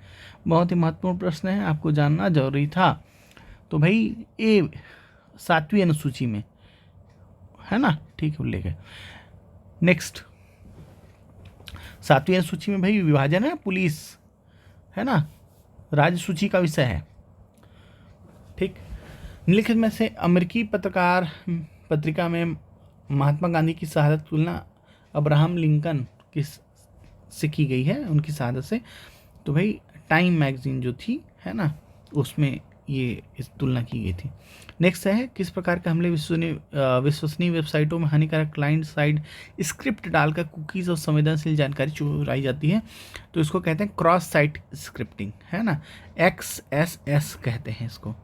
बहुत ही महत्वपूर्ण प्रश्न है, आपको जानना जरूरी था। तो भाई ए 7वीं अनुसूची में, है ना, ठीक उल्लेख है। नेक्स्ट 7वीं अनुसूची में भाई विभाजन है, पुलिस, है ना, राज्य सूची का विषय है। ठीक, निम्नलिखित में से अमेरिकी पत्रिका में महात्मा गांधी की शहादत तुलना अब्राहम लिंकन से की गई है, उनकी शहादत से। तो भाई टाइम मैगजीन जो थी, है ना, उसमें ये इस तुलना की गई थी। नेक्स्ट है, किस प्रकार के हमले विश्वसनीय वेबसाइटों में हानिकारक क्लाइंट साइड स्क्रिप्ट डालकर कुकीज़ और संवेदनशील जानकारी चुराई जाती है? तो इसको कहते हैं क्रॉस साइट स्क्रिप्टिंग, है ना, XSS कहते हैं इसको,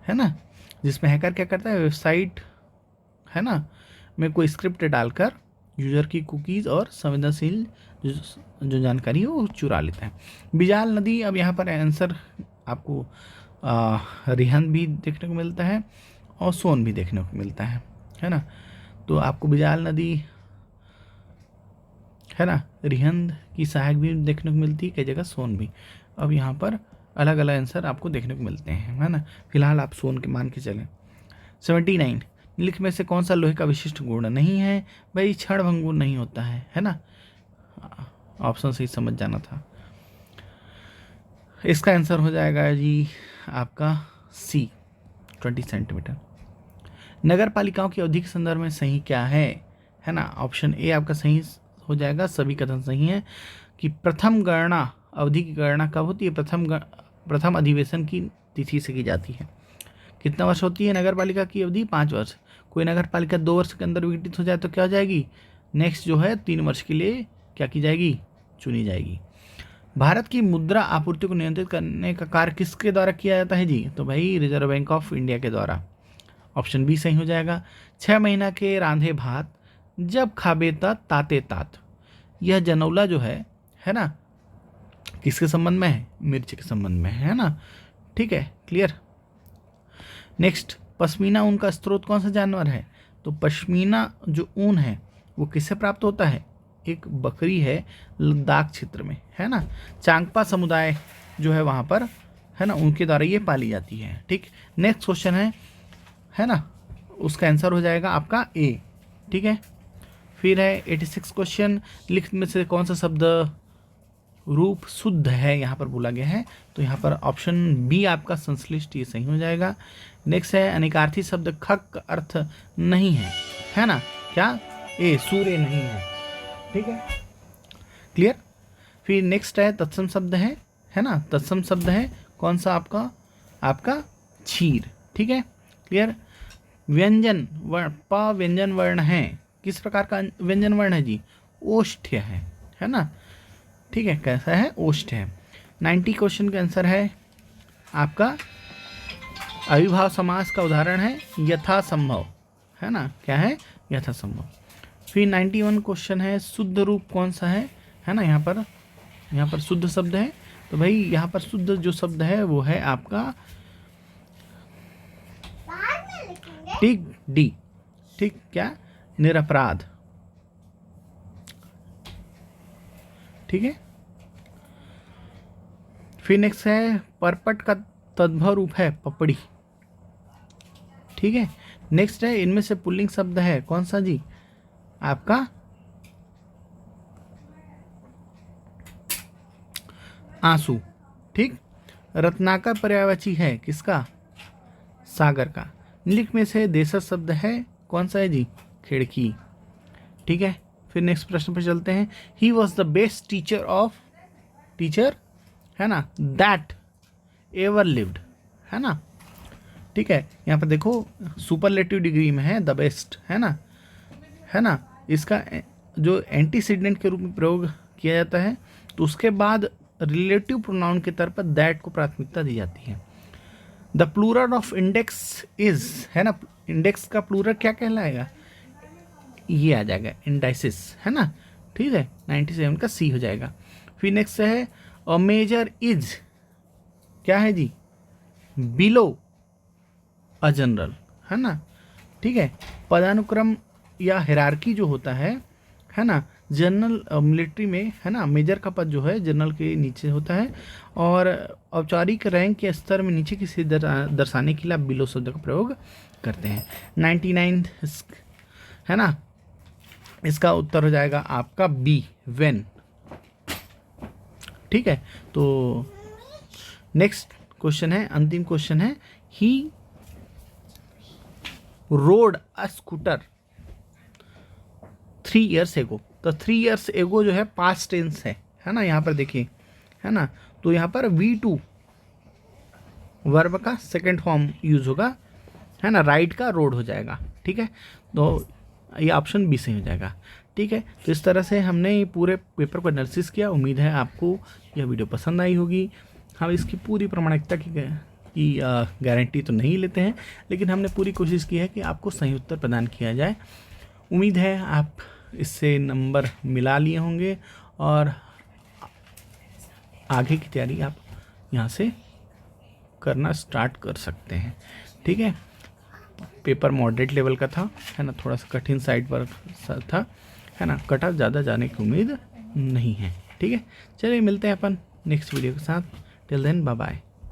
है ना, जिसमें हैकर क्या करता है, वेबसाइट, है ना, में कोई स्क्रिप्ट डालकर यूजर की कुकीज़ और संवेदनशील जो जानकारी है वो चुरा लेता है। बिजाल नदी, अब यहाँ पर आंसर आपको रिहंद भी देखने को मिलता है और सोन भी देखने को मिलता है ना। तो आपको बिजाल नदी है ना, रिहंद की सहायक भी देखने को मिलती है, कई जगह सोन भी। अब यहाँ पर अलग अलग आंसर आपको देखने को मिलते हैं, है ना। फिलहाल आप सोन के मान के चलें। 79, निम्नलिखित में से कौन सा लोहे का विशिष्ट गुण नहीं है? भाई क्षणभंगुर नहीं होता है ना। ऑप्शन से ही समझ जाना था। इसका आंसर हो जाएगा जी आपका सी, 20 सेंटीमीटर। नगर पालिकाओं की अवधि के संदर्भ में सही क्या है ना। ऑप्शन ए आपका सही हो जाएगा, सभी कथन सही हैं कि प्रथम गणना, अवधि की गणना कब होती है? प्रथम अधिवेशन की तिथि से की जाती है। कितना वर्ष होती है नगर पालिका की अवधि? 5 वर्ष। कोई नगर पालिका 2 वर्ष के अंदर विघटित हो जाए तो क्या हो जाएगी? नेक्स्ट जो है 3 वर्ष के लिए क्या की जाएगी? चुनी जाएगी। भारत की मुद्रा आपूर्ति को नियंत्रित करने का कार्य किसके द्वारा किया जाता है जी? तो भाई रिजर्व बैंक ऑफ इंडिया के द्वारा। ऑप्शन बी सही हो जाएगा। 6 महीना के रांधे भात जब खाबे ताते तात, यह जनौला जो है ना, किसके संबंध में है? मिर्च के संबंध में है ना। ठीक है, क्लियर। नेक्स्ट, पश्मीना ऊन का स्रोत कौन सा जानवर है? तो पश्मीना जो ऊन है वो किससे प्राप्त होता है? एक बकरी है लद्दाख क्षेत्र में, है ना। चांगपा समुदाय जो है वहाँ पर, है ना, उनके द्वारा ये पाली जाती है। ठीक, नेक्स्ट क्वेश्चन है ना, उसका आंसर हो जाएगा आपका ए। ठीक है, फिर है 86 क्वेश्चन, लिखित में से कौन सा शब्द रूप शुद्ध है यहाँ पर बोला गया है? तो यहाँ पर ऑप्शन बी आपका संश्लिष्ट, ये सही हो जाएगा। नेक्स्ट है अनिकार्थी शब्द खक का अर्थ नहीं है ना। क्या? ए, सूर्य नहीं है। ठीक है, क्लियर। फिर नेक्स्ट है तत्सम शब्द है ना। तत्सम शब्द है कौन सा? आपका क्षीर। ठीक है, क्लियर। व्यंजन वर्ण, प व्यंजन वर्ण है, किस प्रकार का व्यंजन वर्ण है जी? ओष्ठ्य है ना। ठीक है, कैसा है? ओष्ठ्य है। 90 क्वेश्चन का आंसर है आपका अविभाव समास का उदाहरण है यथासंभव, है ना। क्या है? यथासंभव। फिर 91 क्वेश्चन है शुद्ध रूप कौन सा है ना। यहाँ पर शुद्ध शब्द है, तो भाई यहाँ पर शुद्ध जो शब्द है वो है आपका ठीक डी। ठीक, क्या? निरपराध। ठीक है, फिर नेक्स्ट है परपट का तद्भव रूप है पपड़ी। ठीक है, नेक्स्ट है इनमें से पुल्लिंग शब्द है कौन सा जी? आपका आंसू। ठीक, रत्नाकर पर्यायवाची है किसका? सागर का। निम्नलिखित में से देशज शब्द है कौन सा है जी? खिड़की। ठीक है, फिर नेक्स्ट प्रश्न पर चलते हैं। He was the best teacher है ना दैट एवर लिव्ड, है ना। ठीक है, यहाँ पर देखो सुपरलेटिव डिग्री में है द बेस्ट, है ना। इसका जो एंटीसीडेंट के रूप में प्रयोग किया जाता है, तो उसके बाद रिलेटिव प्रोनाउन के तौर पर दैट को प्राथमिकता दी जाती है। The plural of index is, है ना। इंडेक्स का प्लूरल क्या कहलाएगा? ये आ जाएगा इंडाइसिस, है ना। ठीक है, 97 का सी हो जाएगा। फिर नेक्स्ट है अ मेजर इज, क्या है जी? बिलो अ जनरल, है ना। ठीक है, पदानुक्रम या हिरार्की जो होता है ना, जनरल मिलिट्री में, है ना, मेजर का पद जो है जनरल के नीचे होता है, और औपचारिक रैंक के स्तर में नीचे की स्थिति दर्शाने के लिए आप बिलो शब्द का प्रयोग करते हैं। 99 है ना, इसका उत्तर हो जाएगा आपका बी, वेन। ठीक है, तो नेक्स्ट क्वेश्चन है, अंतिम क्वेश्चन है, ही रोड अ स्कूटर 3 years एगो। तो 3 years एगो जो है पास्ट टेंस है ना। यहाँ पर देखिए, है ना, तो यहाँ पर V2 वर्ब का सेकंड फॉर्म यूज होगा, है ना। राइड का रोड हो जाएगा। ठीक है, तो ये ऑप्शन बी सही हो जाएगा। ठीक है, तो इस तरह से हमने ये पूरे पेपर को एनालिसिस किया। उम्मीद है आपको यह वीडियो पसंद आई होगी। हम इसकी पूरी प्रामाणिकता की गारंटी तो नहीं लेते हैं, लेकिन हमने पूरी कोशिश की है कि आपको सही उत्तर प्रदान किया जाए। उम्मीद है आप इससे नंबर मिला लिए होंगे और आगे की तैयारी आप यहाँ से करना स्टार्ट कर सकते हैं। ठीक है, पेपर मॉडरेट लेवल का था, है ना, थोड़ा सा कठिन साइड पर था, है ना, कट ऑफ ज़्यादा जाने की उम्मीद नहीं है। ठीक है, चलिए मिलते हैं अपन नेक्स्ट वीडियो के साथ। Till then bye bye.